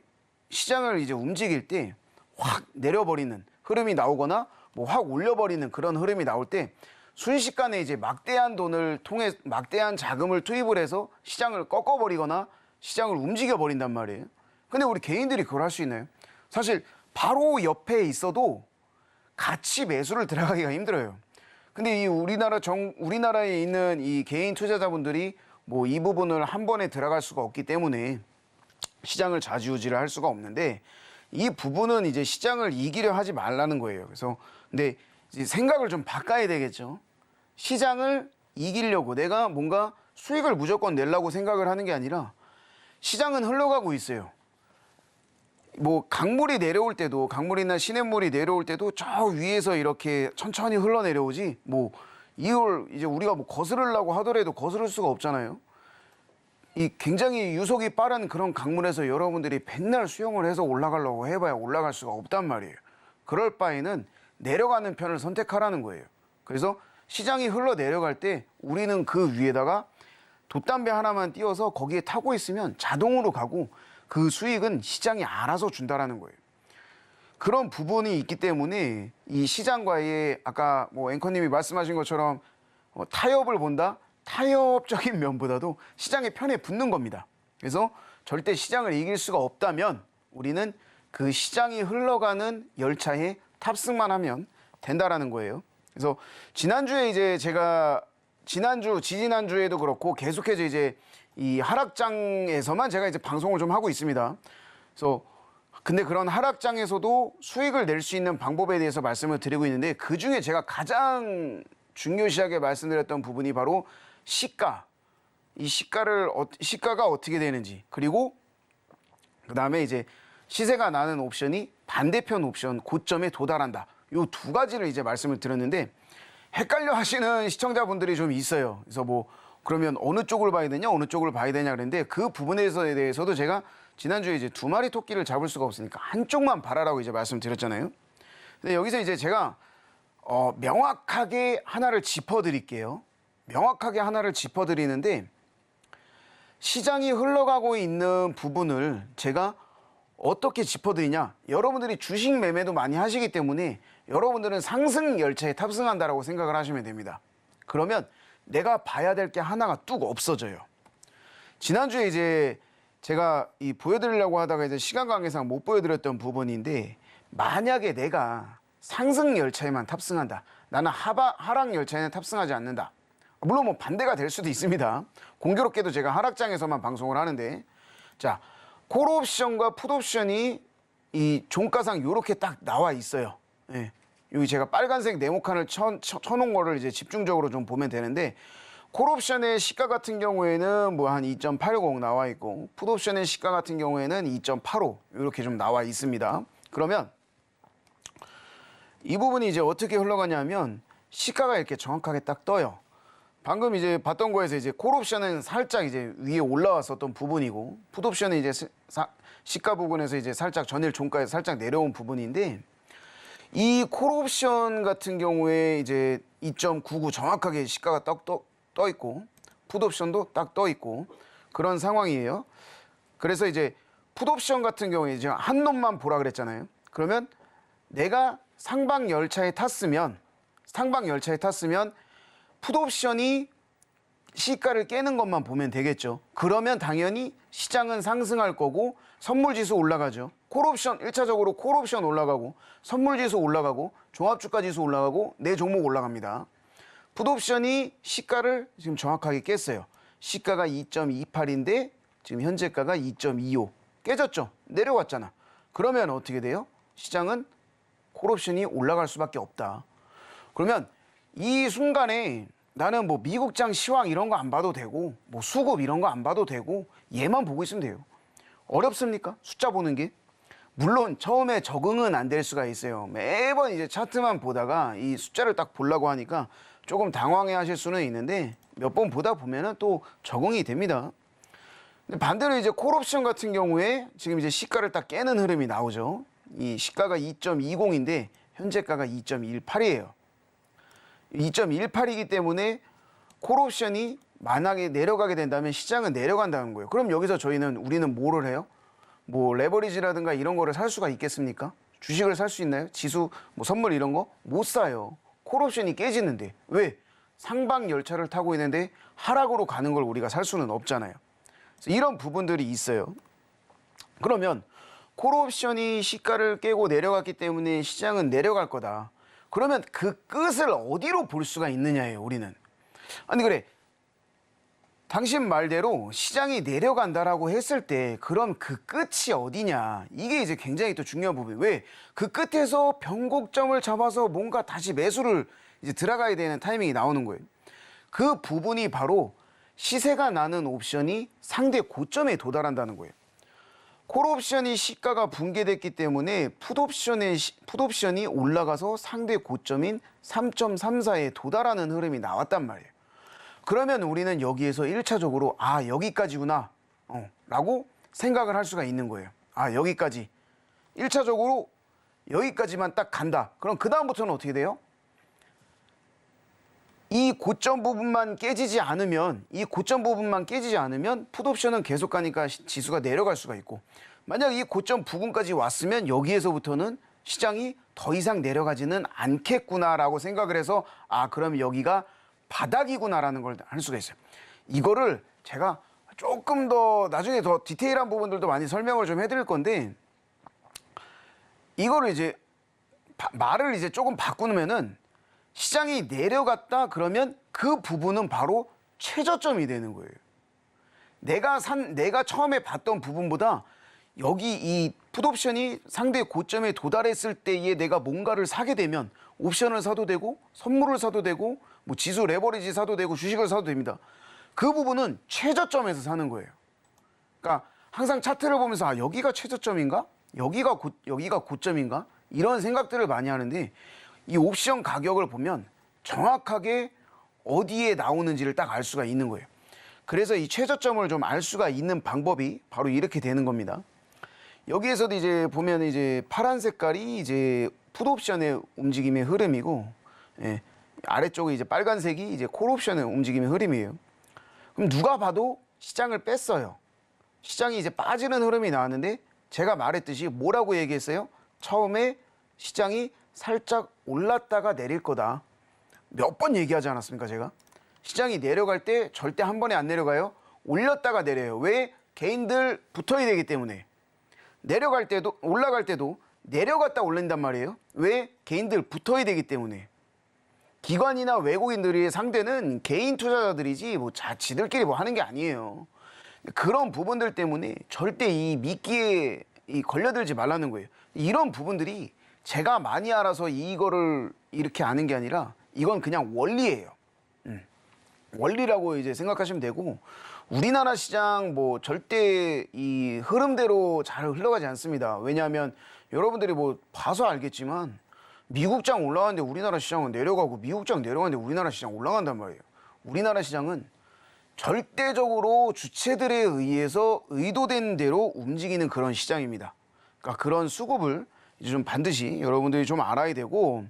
C: 시장을 이제 움직일 때 확 내려버리는 흐름이 나오거나 뭐 확 올려버리는 그런 흐름이 나올 때 순식간에 이제 막대한 돈을 통해 막대한 자금을 투입을 해서 시장을 꺾어버리거나 시장을 움직여버린단 말이에요. 근데 우리 개인들이 그걸 할 수 있나요? 사실 바로 옆에 있어도 같이 매수를 들어가기가 힘들어요. 근데 이 우리나라에 있는 이 개인 투자자분들이 뭐 이 부분을 한 번에 들어갈 수가 없기 때문에 시장을 좌지우지를 할 수가 없는데 이 부분은 이제 시장을 이기려 하지 말라는 거예요. 그래서 근데 이제 생각을 좀 바꿔야 되겠죠. 시장을 이기려고 내가 뭔가 수익을 무조건 내려고 생각을 하는 게 아니라 시장은 흘러가고 있어요. 뭐 강물이 내려올 때도 강물이나 시냇물이 내려올 때도 저 위에서 이렇게 천천히 흘러내려오지 뭐 이걸 이제 우리가 뭐 거스르려고 하더라도 거스를 수가 없잖아요. 이 굉장히 유속이 빠른 그런 강물에서 여러분들이 맨날 수영을 해서 올라가려고 해봐야 올라갈 수가 없단 말이에요. 그럴 바에는 내려가는 편을 선택하라는 거예요. 그래서 시장이 흘러내려갈 때 우리는 그 위에다가 돛담배 하나만 띄워서 거기에 타고 있으면 자동으로 가고 그 수익은 시장이 알아서 준다라는 거예요. 그런 부분이 있기 때문에 이 시장과의 아까 뭐 앵커님이 말씀하신 것처럼 타협을 본다? 타협적인 면보다도 시장의 편에 붙는 겁니다. 그래서 절대 시장을 이길 수가 없다면 우리는 그 시장이 흘러가는 열차에 탑승만 하면 된다라는 거예요. 그래서 지난주에 이제 제가 지지난주에도 그렇고 계속해서 이제 이 하락장에서만 제가 이제 방송을 좀 하고 있습니다. 그래서 근데 그런 하락장에서도 수익을 낼 수 있는 방법에 대해서 말씀을 드리고 있는데 그 중에 제가 가장 중요시하게 말씀드렸던 부분이 바로 시가. 이 시가가 어떻게 되는지 그리고 그다음에 이제 시세가 나는 옵션이 반대편 옵션 고점에 도달한다. 요 두 가지를 이제 말씀을 드렸는데 헷갈려 하시는 시청자분들이 좀 있어요. 그래서 뭐 그러면 어느 쪽을 봐야 되냐, 어느 쪽을 봐야 되냐 그랬는데 그 부분에 대해서도 제가 지난주에 이제 두 마리 토끼를 잡을 수가 없으니까 한쪽만 봐라라고 이제 말씀드렸잖아요. 근데 여기서 이제 제가 명확하게 하나를 짚어드릴게요. 명확하게 하나를 짚어드리는데 시장이 흘러가고 있는 부분을 제가 어떻게 짚어드리냐. 여러분들이 주식 매매도 많이 하시기 때문에 여러분들은 상승 열차에 탑승한다라고 생각을 하시면 됩니다. 그러면 내가 봐야 될 게 하나가 뚝 없어져요. 지난주에 이제 제가 보여드리려고 하다가 이제 시간 관계상 못 보여드렸던 부분인데 만약에 내가 상승 열차에만 탑승한다. 나는 하락 열차에는 탑승하지 않는다. 물론 뭐 반대가 될 수도 있습니다. 공교롭게도 제가 하락장에서만 방송을 하는데 자, 콜옵션과 풋옵션이 이 종가상 이렇게 딱 나와 있어요. 예. 여기 제가 빨간색 네모칸을 쳐놓은 거를 이제 집중적으로 좀 보면 되는데 콜옵션의 시가 같은 경우에는 뭐 한 2.80 나와 있고 풋옵션의 시가 같은 경우에는 2.85 이렇게 좀 나와 있습니다. 그러면 이 부분이 이제 어떻게 흘러가냐면 시가가 이렇게 정확하게 딱 떠요. 방금 이제 봤던 거에서 이제 콜옵션은 살짝 이제 위에 올라왔었던 부분이고 풋옵션은 이제 시가 부분에서 이제 살짝 전일 종가에서 살짝 내려온 부분인데 이 콜옵션 같은 경우에 이제 2.99 정확하게 시가가 딱 떠 있고 풋옵션도 딱 떠 있고 그런 상황이에요. 그래서 이제 풋옵션 같은 경우에 이제 한 놈만 보라 그랬잖아요. 그러면 내가 상방 열차에 탔으면 풋옵션이 시가를 깨는 것만 보면 되겠죠. 그러면 당연히 시장은 상승할 거고 선물지수 올라가죠. 콜옵션 1차적으로 콜옵션 올라가고 선물지수 올라가고 종합주가지수 올라가고 내 종목 올라갑니다. 풋옵션이 시가를 지금 정확하게 깼어요. 시가가 2.28인데 지금 현재가가 2.25 깨졌죠. 내려왔잖아. 그러면 어떻게 돼요? 시장은 콜옵션이 올라갈 수밖에 없다. 그러면 이 순간에 나는 뭐 미국장 시황 이런 거 안 봐도 되고 뭐 수급 이런 거 안 봐도 되고 얘만 보고 있으면 돼요. 어렵습니까? 숫자 보는 게? 물론 처음에 적응은 안 될 수가 있어요. 매번 이제 차트만 보다가 이 숫자를 딱 보려고 하니까 조금 당황해 하실 수는 있는데 몇 번 보다 보면은 또 적응이 됩니다. 근데 반대로 이제 콜옵션 같은 경우에 지금 이제 시가를 딱 깨는 흐름이 나오죠. 이 시가가 2.20인데 현재가가 2.18이에요. 2.18이기 때문에 콜옵션이 만약에 내려가게 된다면 시장은 내려간다는 거예요. 그럼 여기서 우리는 뭐를 해요? 뭐 레버리지라든가 이런 거를 살 수가 있겠습니까? 주식을 살 수 있나요? 지수, 뭐 선물 이런 거? 못 사요. 콜옵션이 깨지는데. 왜? 상방 열차를 타고 있는데 하락으로 가는 걸 우리가 살 수는 없잖아요. 그래서 이런 부분들이 있어요. 그러면 콜옵션이 시가를 깨고 내려갔기 때문에 시장은 내려갈 거다. 그러면 그 끝을 어디로 볼 수가 있느냐예요, 우리는. 아니 그래, 당신 말대로 시장이 내려간다라고 했을 때 그럼 그 끝이 어디냐. 이게 이제 굉장히 또 중요한 부분이에요. 왜? 그 끝에서 변곡점을 잡아서 뭔가 다시 매수를 이제 들어가야 되는 타이밍이 나오는 거예요. 그 부분이 바로 시세가 나는 옵션이 상대 고점에 도달한다는 거예요. 콜옵션이 시가가 붕괴됐기 때문에 풋옵션이 올라가서 상대 고점인 3.34에 도달하는 흐름이 나왔단 말이에요. 그러면 우리는 여기에서 1차적으로 아 여기까지구나 라고 생각을 할 수가 있는 거예요. 아 여기까지 1차적으로 여기까지만 딱 간다. 그럼 그 다음부터는 어떻게 돼요? 이 고점 부분만 깨지지 않으면 풋옵션은 계속 가니까 지수가 내려갈 수가 있고 만약 이 고점 부분까지 왔으면 여기에서부터는 시장이 더 이상 내려가지는 않겠구나라고 생각을 해서 아 그럼 여기가 바닥이구나라는 걸 할 수가 있어요. 이거를 제가 조금 더 나중에 더 디테일한 부분들도 많이 설명을 좀 해드릴 건데 이거를 이제 말을 이제 조금 바꾸면은 시장이 내려갔다 그러면 그 부분은 바로 최저점이 되는 거예요. 내가 처음에 봤던 부분보다 여기 이 풋옵션이 상대 고점에 도달했을 때에 내가 뭔가를 사게 되면 옵션을 사도 되고 선물을 사도 되고 뭐 지수 레버리지 사도 되고 주식을 사도 됩니다. 그 부분은 최저점에서 사는 거예요. 그러니까 항상 차트를 보면서 아 여기가 최저점인가? 여기가 고점인가? 이런 생각들을 많이 하는데 이 옵션 가격을 보면 정확하게 어디에 나오는지를 딱 알 수가 있는 거예요. 그래서 이 최저점을 좀 알 수가 있는 방법이 바로 이렇게 되는 겁니다. 여기에서도 이제 보면 이제 파란 색깔이 이제 풋옵션의 움직임의 흐름이고, 예, 아래쪽에 이제 빨간색이 이제 콜옵션의 움직임의 흐름이에요. 그럼 누가 봐도 시장을 뺐어요. 시장이 이제 빠지는 흐름이 나왔는데 제가 말했듯이 뭐라고 얘기했어요? 처음에 시장이 살짝 올랐다가 내릴 거다. 몇 번 얘기하지 않았습니까, 제가? 시장이 내려갈 때 절대 한 번에 안 내려가요. 올렸다가 내려요. 왜? 개인들 붙어야 되기 때문에. 내려갈 때도, 올라갈 때도 내려갔다 올린단 말이에요. 왜? 개인들 붙어야 되기 때문에. 기관이나 외국인들의 상대는 개인 투자자들이지 뭐 지들끼리 뭐 하는 게 아니에요. 그런 부분들 때문에 절대 이 미끼에 걸려들지 말라는 거예요. 이런 부분들이 제가 많이 알아서 이거를 이렇게 아는 게 아니라 이건 그냥 원리예요. 원리라고 이제 생각하시면 되고, 우리나라 시장 뭐 절대 이 흐름대로 잘 흘러가지 않습니다. 왜냐하면 여러분들이 뭐 봐서 알겠지만 미국장 올라가는데 우리나라 시장은 내려가고 미국장 내려가는데 우리나라 시장 올라간단 말이에요. 우리나라 시장은 절대적으로 주체들에 의해서 의도된 대로 움직이는 그런 시장입니다. 그러니까 그런 수급을 이제 좀 반드시 여러분들이 좀 알아야 되고,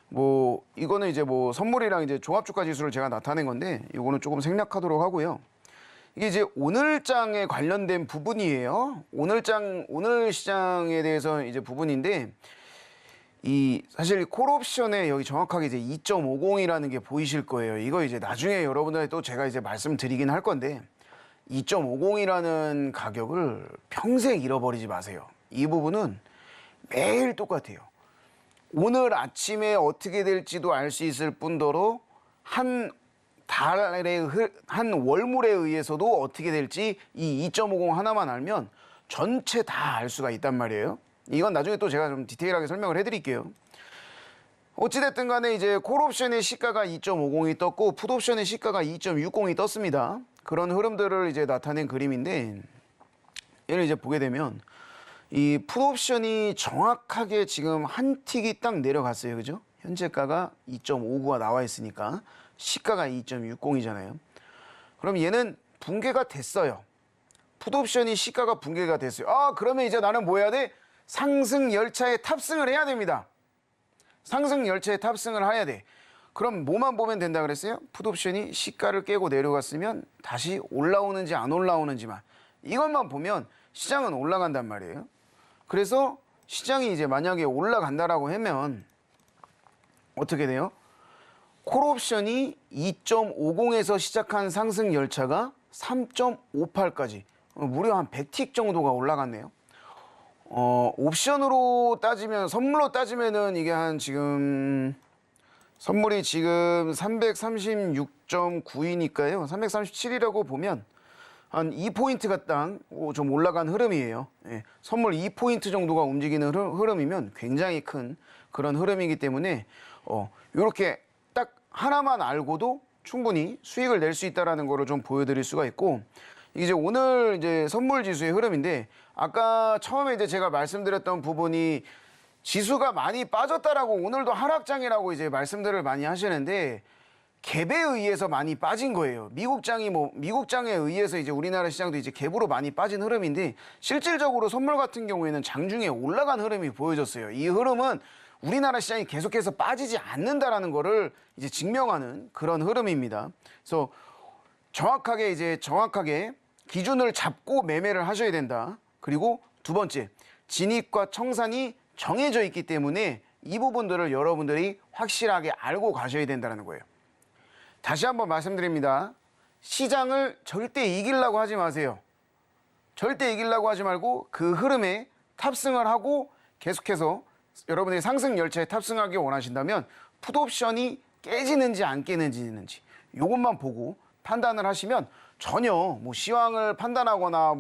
C: 뭐 이거는 이제 뭐 선물이랑 이제 종합주가 지수를 제가 나타낸 건데 이거는 조금 생략하도록 하고요. 이게 이제 오늘장에 관련된 부분이에요. 오늘 시장에 대해서 이제 부분인데, 이 사실 콜옵션에 여기 정확하게 이제 2.50이라는 게 보이실 거예요. 이거 이제 나중에 여러분들한테 또 제가 이제 말씀드리긴 할 건데 2.50이라는 가격을 평생 잃어버리지 마세요. 이 부분은 매일 똑같아요. 오늘 아침에 어떻게 될지도 알 수 있을 뿐더러 한 월물에 의해서도 어떻게 될지 이 2.50 하나만 알면 전체 다 알 수가 있단 말이에요. 이건 나중에 또 제가 좀 디테일하게 설명을 해드릴게요. 어찌됐든 간에 이제 콜옵션의 시가가 2.50이 떴고 풋옵션의 시가가 2.60이 떴습니다. 그런 흐름들을 이제 나타낸 그림인데, 얘를 이제 보게 되면 이 풋옵션이 정확하게 지금 한 틱이 딱 내려갔어요. 그죠? 현재가가 2.59가 나와 있으니까 시가가 2.60이잖아요. 그럼 얘는 붕괴가 됐어요. 풋옵션이 시가가 붕괴가 됐어요. 아, 그러면 이제 나는 뭐 해야 돼? 상승 열차에 탑승을 해야 됩니다. 상승 열차에 탑승을 해야 돼. 그럼 뭐만 보면 된다 그랬어요? 풋옵션이 시가를 깨고 내려갔으면 다시 올라오는지 안 올라오는지만, 이것만 보면 시장은 올라간단 말이에요. 그래서 시장이 이제 만약에 올라간다라고 하면 어떻게 돼요? 콜옵션이 2.50에서 시작한 상승 열차가 3.58까지 무려 한 100틱 정도가 올라갔네요. 옵션으로 따지면, 선물로 따지면은 이게 한 지금 선물이 지금 336.9이니까요. 337이라고 보면 한 2포인트가 딱 좀 올라간 흐름이에요. 예, 선물 2포인트 정도가 움직이는 흐름이면 굉장히 큰 그런 흐름이기 때문에 이렇게 딱 하나만 알고도 충분히 수익을 낼 수 있다라는 거를 좀 보여드릴 수가 있고, 이제 오늘 이제 선물 지수의 흐름인데, 아까 처음에 이제 제가 말씀드렸던 부분이 지수가 많이 빠졌다라고 오늘도 하락장이라고 이제 말씀들을 많이 하시는데, 갭에 의해서 많이 빠진 거예요. 미국장에 의해서 이제 우리나라 시장도 이제 갭으로 많이 빠진 흐름인데, 실질적으로 선물 같은 경우에는 장중에 올라간 흐름이 보여졌어요. 이 흐름은 우리나라 시장이 계속해서 빠지지 않는다라는 거를 이제 증명하는 그런 흐름입니다. 그래서 정확하게 기준을 잡고 매매를 하셔야 된다. 그리고 두 번째, 진입과 청산이 정해져 있기 때문에 이 부분들을 여러분들이 확실하게 알고 가셔야 된다는 거예요. 다시 한번 말씀드립니다. 시장을 절대 이기려고 하지 마세요. 절대 이기려고 하지 말고 그 흐름에 탑승을 하고 계속해서 여러분들이 상승 열차에 탑승하기 원하신다면 풋옵션이 깨지는지 안 깨지는지 이것만 보고 판단을 하시면 전혀 뭐 시황을 판단하거나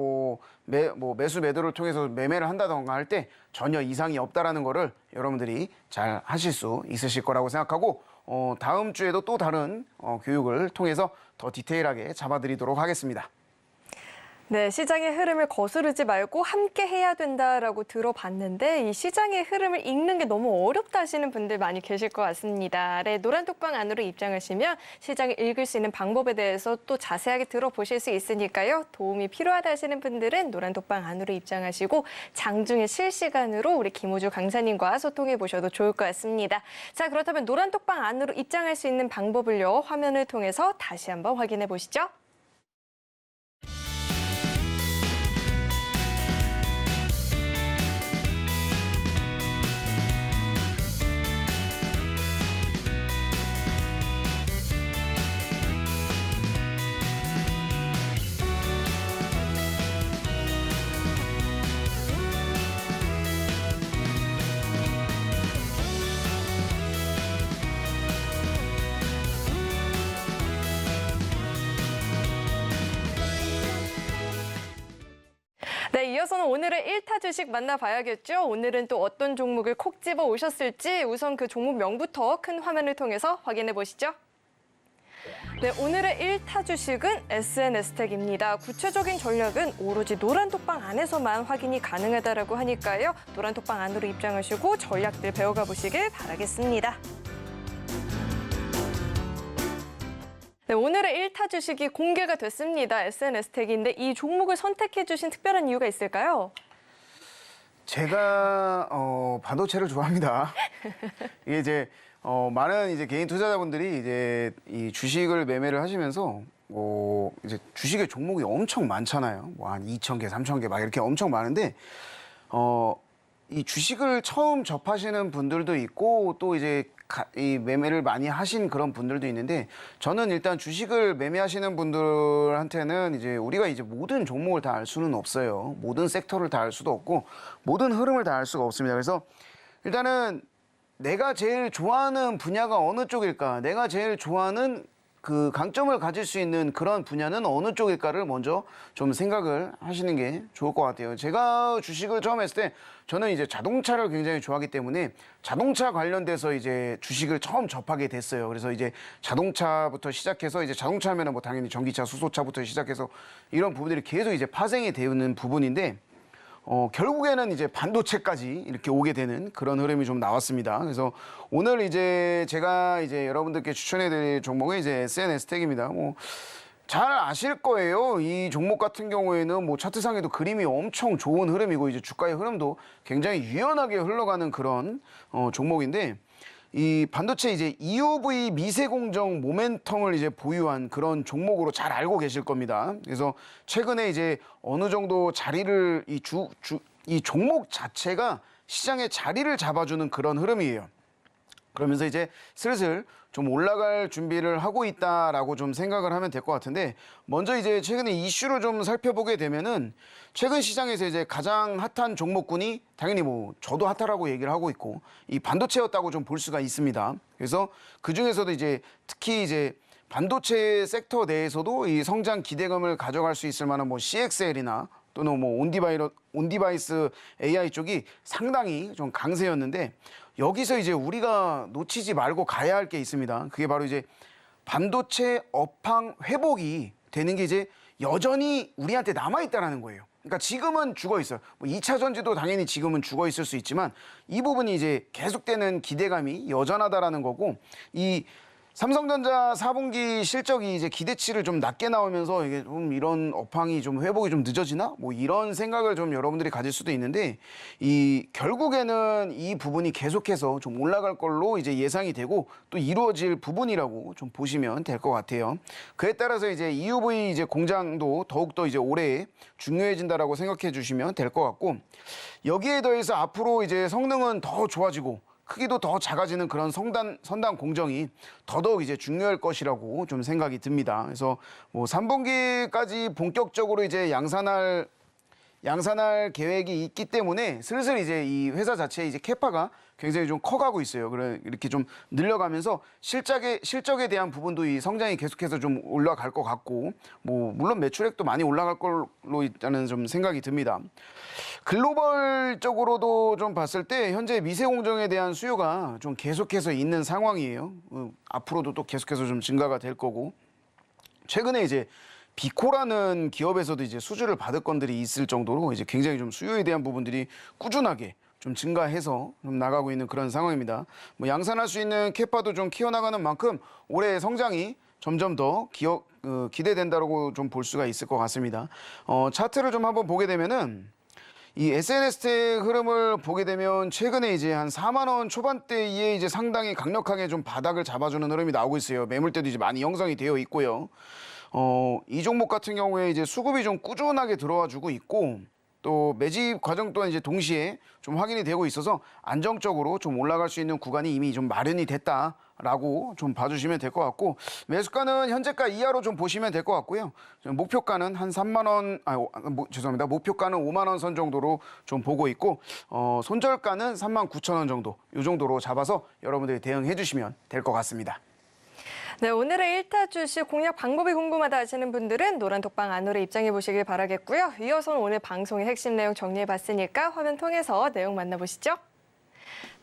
C: 매수 매도를 통해서 매매를 한다던가 할 때 전혀 이상이 없다라는 거를 여러분들이 잘 하실 수 있으실 거라고 생각하고, 다음 주에도 또 다른 교육을 통해서 더 디테일하게 잡아드리도록 하겠습니다.
B: 네, 시장의 흐름을 거스르지 말고 함께 해야 된다라고 들어봤는데 이 시장의 흐름을 읽는 게 너무 어렵다 하시는 분들 많이 계실 것 같습니다. 네, 노란톡방 안으로 입장하시면 시장을 읽을 수 있는 방법에 대해서 또 자세하게 들어보실 수 있으니까요. 도움이 필요하다 하시는 분들은 노란톡방 안으로 입장하시고 장중에 실시간으로 우리 김호주 강사님과 소통해 보셔도 좋을 것 같습니다. 자, 그렇다면 노란톡방 안으로 입장할 수 있는 방법을요. 화면을 통해서 다시 한번 확인해 보시죠. 네, 이어서는 오늘의 1타 주식 만나봐야겠죠. 오늘은 또 어떤 종목을 콕 집어 오셨을지 우선 그 종목명부터 큰 화면을 통해서 확인해 보시죠. 네, 오늘의 1타 주식은 SNS텍입니다. 구체적인 전략은 오로지 노란톡방 안에서만 확인이 가능하다고 하니까요. 노란톡방 안으로 입장하시고 전략들 배워가 보시길 바라겠습니다. 네, 오늘의 1타 주식이 공개가 됐습니다. SNS텍인데 이 종목을 선택해 주신 특별한 이유가 있을까요?
C: 제가 반도체를 좋아합니다. 이게 이제 많은 이제 개인 투자자분들이 이제 이 주식을 매매를 하시면서 이제 주식의 종목이 엄청 많잖아요. 뭐 한 2,000개, 3,000개 막 이렇게 엄청 많은데 이 주식을 처음 접하시는 분들도 있고 또 이제 이 매매를 많이 하신 그런 분들도 있는데 저는 일단 주식을 매매하시는 분들한테는 이제 우리가 이제 모든 종목을 다 알 수는 없어요. 모든 섹터를 다 알 수도 없고 모든 흐름을 다 알 수가 없습니다. 그래서 일단은 내가 제일 좋아하는 분야가 어느 쪽일까? 내가 제일 좋아하는 그 강점을 가질 수 있는 그런 분야는 어느 쪽일까를 먼저 좀 생각을 하시는 게 좋을 것 같아요. 제가 주식을 처음 했을 때 저는 이제 자동차를 굉장히 좋아하기 때문에 자동차 관련돼서 이제 주식을 처음 접하게 됐어요. 그래서 이제 자동차부터 시작해서 이제 자동차면은 뭐 당연히 전기차, 수소차부터 시작해서 이런 부분들이 계속 이제 파생이 되는 부분인데 결국에는 이제 반도체까지 이렇게 오게 되는 그런 흐름이 좀 나왔습니다. 그래서 오늘 이제 제가 이제 여러분들께 추천해드릴 종목은 이제 SNS텍입니다. 뭐 잘 아실 거예요. 이 종목 같은 경우에는 뭐 차트상에도 그림이 엄청 좋은 흐름이고 이제 주가의 흐름도 굉장히 유연하게 흘러가는 그런 종목인데 이 반도체 이제 EUV 미세 공정 모멘텀을 이제 보유한 그런 종목으로 잘 알고 계실 겁니다. 그래서 최근에 이제 어느 정도 자리를 이 종목 자체가 시장에 자리를 잡아주는 그런 흐름이에요. 그러면서 이제 슬슬 좀 올라갈 준비를 하고 있다라고 좀 생각을 하면 될 것 같은데 먼저 이제 최근에 이슈를 좀 살펴보게 되면은 최근 시장에서 이제 가장 핫한 종목군이 당연히 뭐 저도 핫하라고 얘기를 하고 있고 이 반도체였다고 좀 볼 수가 있습니다. 그래서 그 중에서도 이제 특히 이제 반도체 섹터 내에서도 이 성장 기대감을 가져갈 수 있을 만한 뭐 CXL이나 또는 뭐 온디바이스 AI 쪽이 상당히 좀 강세였는데 여기서 이제 우리가 놓치지 말고 가야 할 게 있습니다. 그게 바로 이제 반도체 업황 회복이 되는 게 이제 여전히 우리한테 남아있다라는 거예요. 그러니까 지금은 죽어 있어요. 뭐 2차 전지도 당연히 지금은 죽어 있을 수 있지만 이 부분이 이제 계속되는 기대감이 여전하다라는 거고 이 삼성전자 4분기 실적이 이제 기대치를 좀 낮게 나오면서 이게 좀 이런 업황이 좀 회복이 좀 늦어지나? 뭐 이런 생각을 좀 여러분들이 가질 수도 있는데 이 결국에는 이 부분이 계속해서 좀 올라갈 걸로 이제 예상이 되고 또 이루어질 부분이라고 좀 보시면 될 것 같아요. 그에 따라서 이제 EUV 이제 공장도 더욱더 이제 올해 중요해진다라고 생각해 주시면 될 것 같고 여기에 더해서 앞으로 이제 성능은 더 좋아지고 크기도 더 작아지는 그런 선단 공정이 더더욱 이제 중요할 것이라고 좀 생각이 듭니다. 그래서 뭐 3분기까지 본격적으로 이제 양산할 계획이 있기 때문에 슬슬 이제 이 회사 자체의 이제 캐파가 굉장히 좀 커가고 있어요. 그래 이렇게 좀 늘려가면서 실적에 대한 부분도 이 성장이 계속해서 좀 올라갈 것 같고 뭐 물론 매출액도 많이 올라갈 걸로 일단은 좀 생각이 듭니다. 글로벌적으로도 좀 봤을 때 현재 미세 공정에 대한 수요가 좀 계속해서 있는 상황이에요. 앞으로도 또 계속해서 좀 증가가 될 거고 최근에 이제 비코라는 기업에서도 이제 수주를 받을 건들이 있을 정도로 이제 굉장히 좀 수요에 대한 부분들이 꾸준하게 좀 증가해서 좀 나가고 있는 그런 상황입니다. 뭐 양산할 수 있는 캐파도 좀 키워나가는 만큼 올해 성장이 점점 더 기대된다고 좀 볼 수가 있을 것 같습니다. 차트를 좀 한번 보게 되면은 이 SNS의 흐름을 보게 되면 최근에 이제 한 4만 원 초반대에 이제 상당히 강력하게 좀 바닥을 잡아주는 흐름이 나오고 있어요. 매물대도 이제 많이 형성이 되어 있고요. 이 종목 같은 경우에 이제 수급이 좀 꾸준하게 들어와 주고 있고 또 매집 과정 또한 이제 동시에 좀 확인이 되고 있어서 안정적으로 좀 올라갈 수 있는 구간이 이미 좀 마련이 됐다라고 좀 봐주시면 될 것 같고 매수가는 현재가 이하로 좀 보시면 될 것 같고요. 목표가는 한 3만 원, 죄송합니다. 목표가는 5만 원 선 정도로 좀 보고 있고 손절가는 3만 9천 원 정도 이 정도로 잡아서 여러분들이 대응해 주시면 될 것 같습니다.
B: 네, 오늘의 1타 주식 공략 방법이 궁금하다 하시는 분들은 노란 톡방 안으로 입장해 보시길 바라겠고요. 이어서 오늘 방송의 핵심 내용 정리해 봤으니까 화면 통해서 내용 만나보시죠.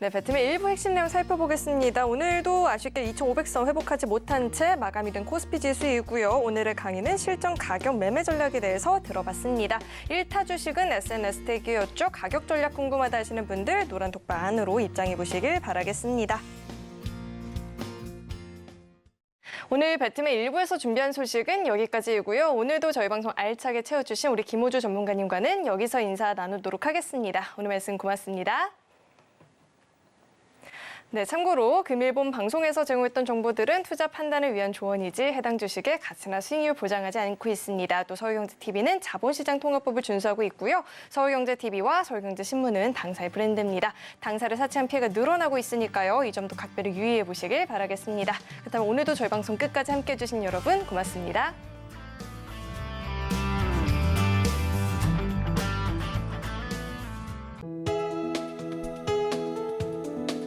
B: 네, 배트맨 일부 핵심 내용 살펴보겠습니다. 오늘도 아쉽게 2,500선 회복하지 못한 채 마감이 된 코스피 지수이고요. 오늘의 강의는 실전 가격 매매 전략에 대해서 들어봤습니다. 1타 주식은 SNS 택이었죠. 가격 전략 궁금하다 하시는 분들 노란 톡방 안으로 입장해 보시길 바라겠습니다. 오늘 배트맨 1부에서 준비한 소식은 여기까지이고요. 오늘도 저희 방송 알차게 채워주신 우리 김호주 전문가님과는 여기서 인사 나누도록 하겠습니다. 오늘 말씀 고맙습니다. 네, 참고로 금일본 방송에서 제공했던 정보들은 투자 판단을 위한 조언이지 해당 주식의 가치나 수익률 보장하지 않고 있습니다. 또 서울경제TV는 자본시장 통합법을 준수하고 있고요. 서울경제TV와 서울경제신문은 당사의 브랜드입니다. 당사를 사치한 피해가 늘어나고 있으니까요. 이 점도 각별히 유의해 보시길 바라겠습니다. 그렇다면 오늘도 저희 방송 끝까지 함께해 주신 여러분 고맙습니다.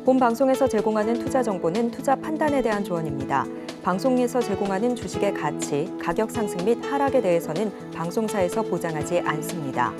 A: 본 방송에서 제공하는 투자 정보는 투자 판단에 대한 조언입니다. 방송에서 제공하는 주식의 가치, 가격 상승 및 하락에 대해서는 방송사에서 보장하지 않습니다.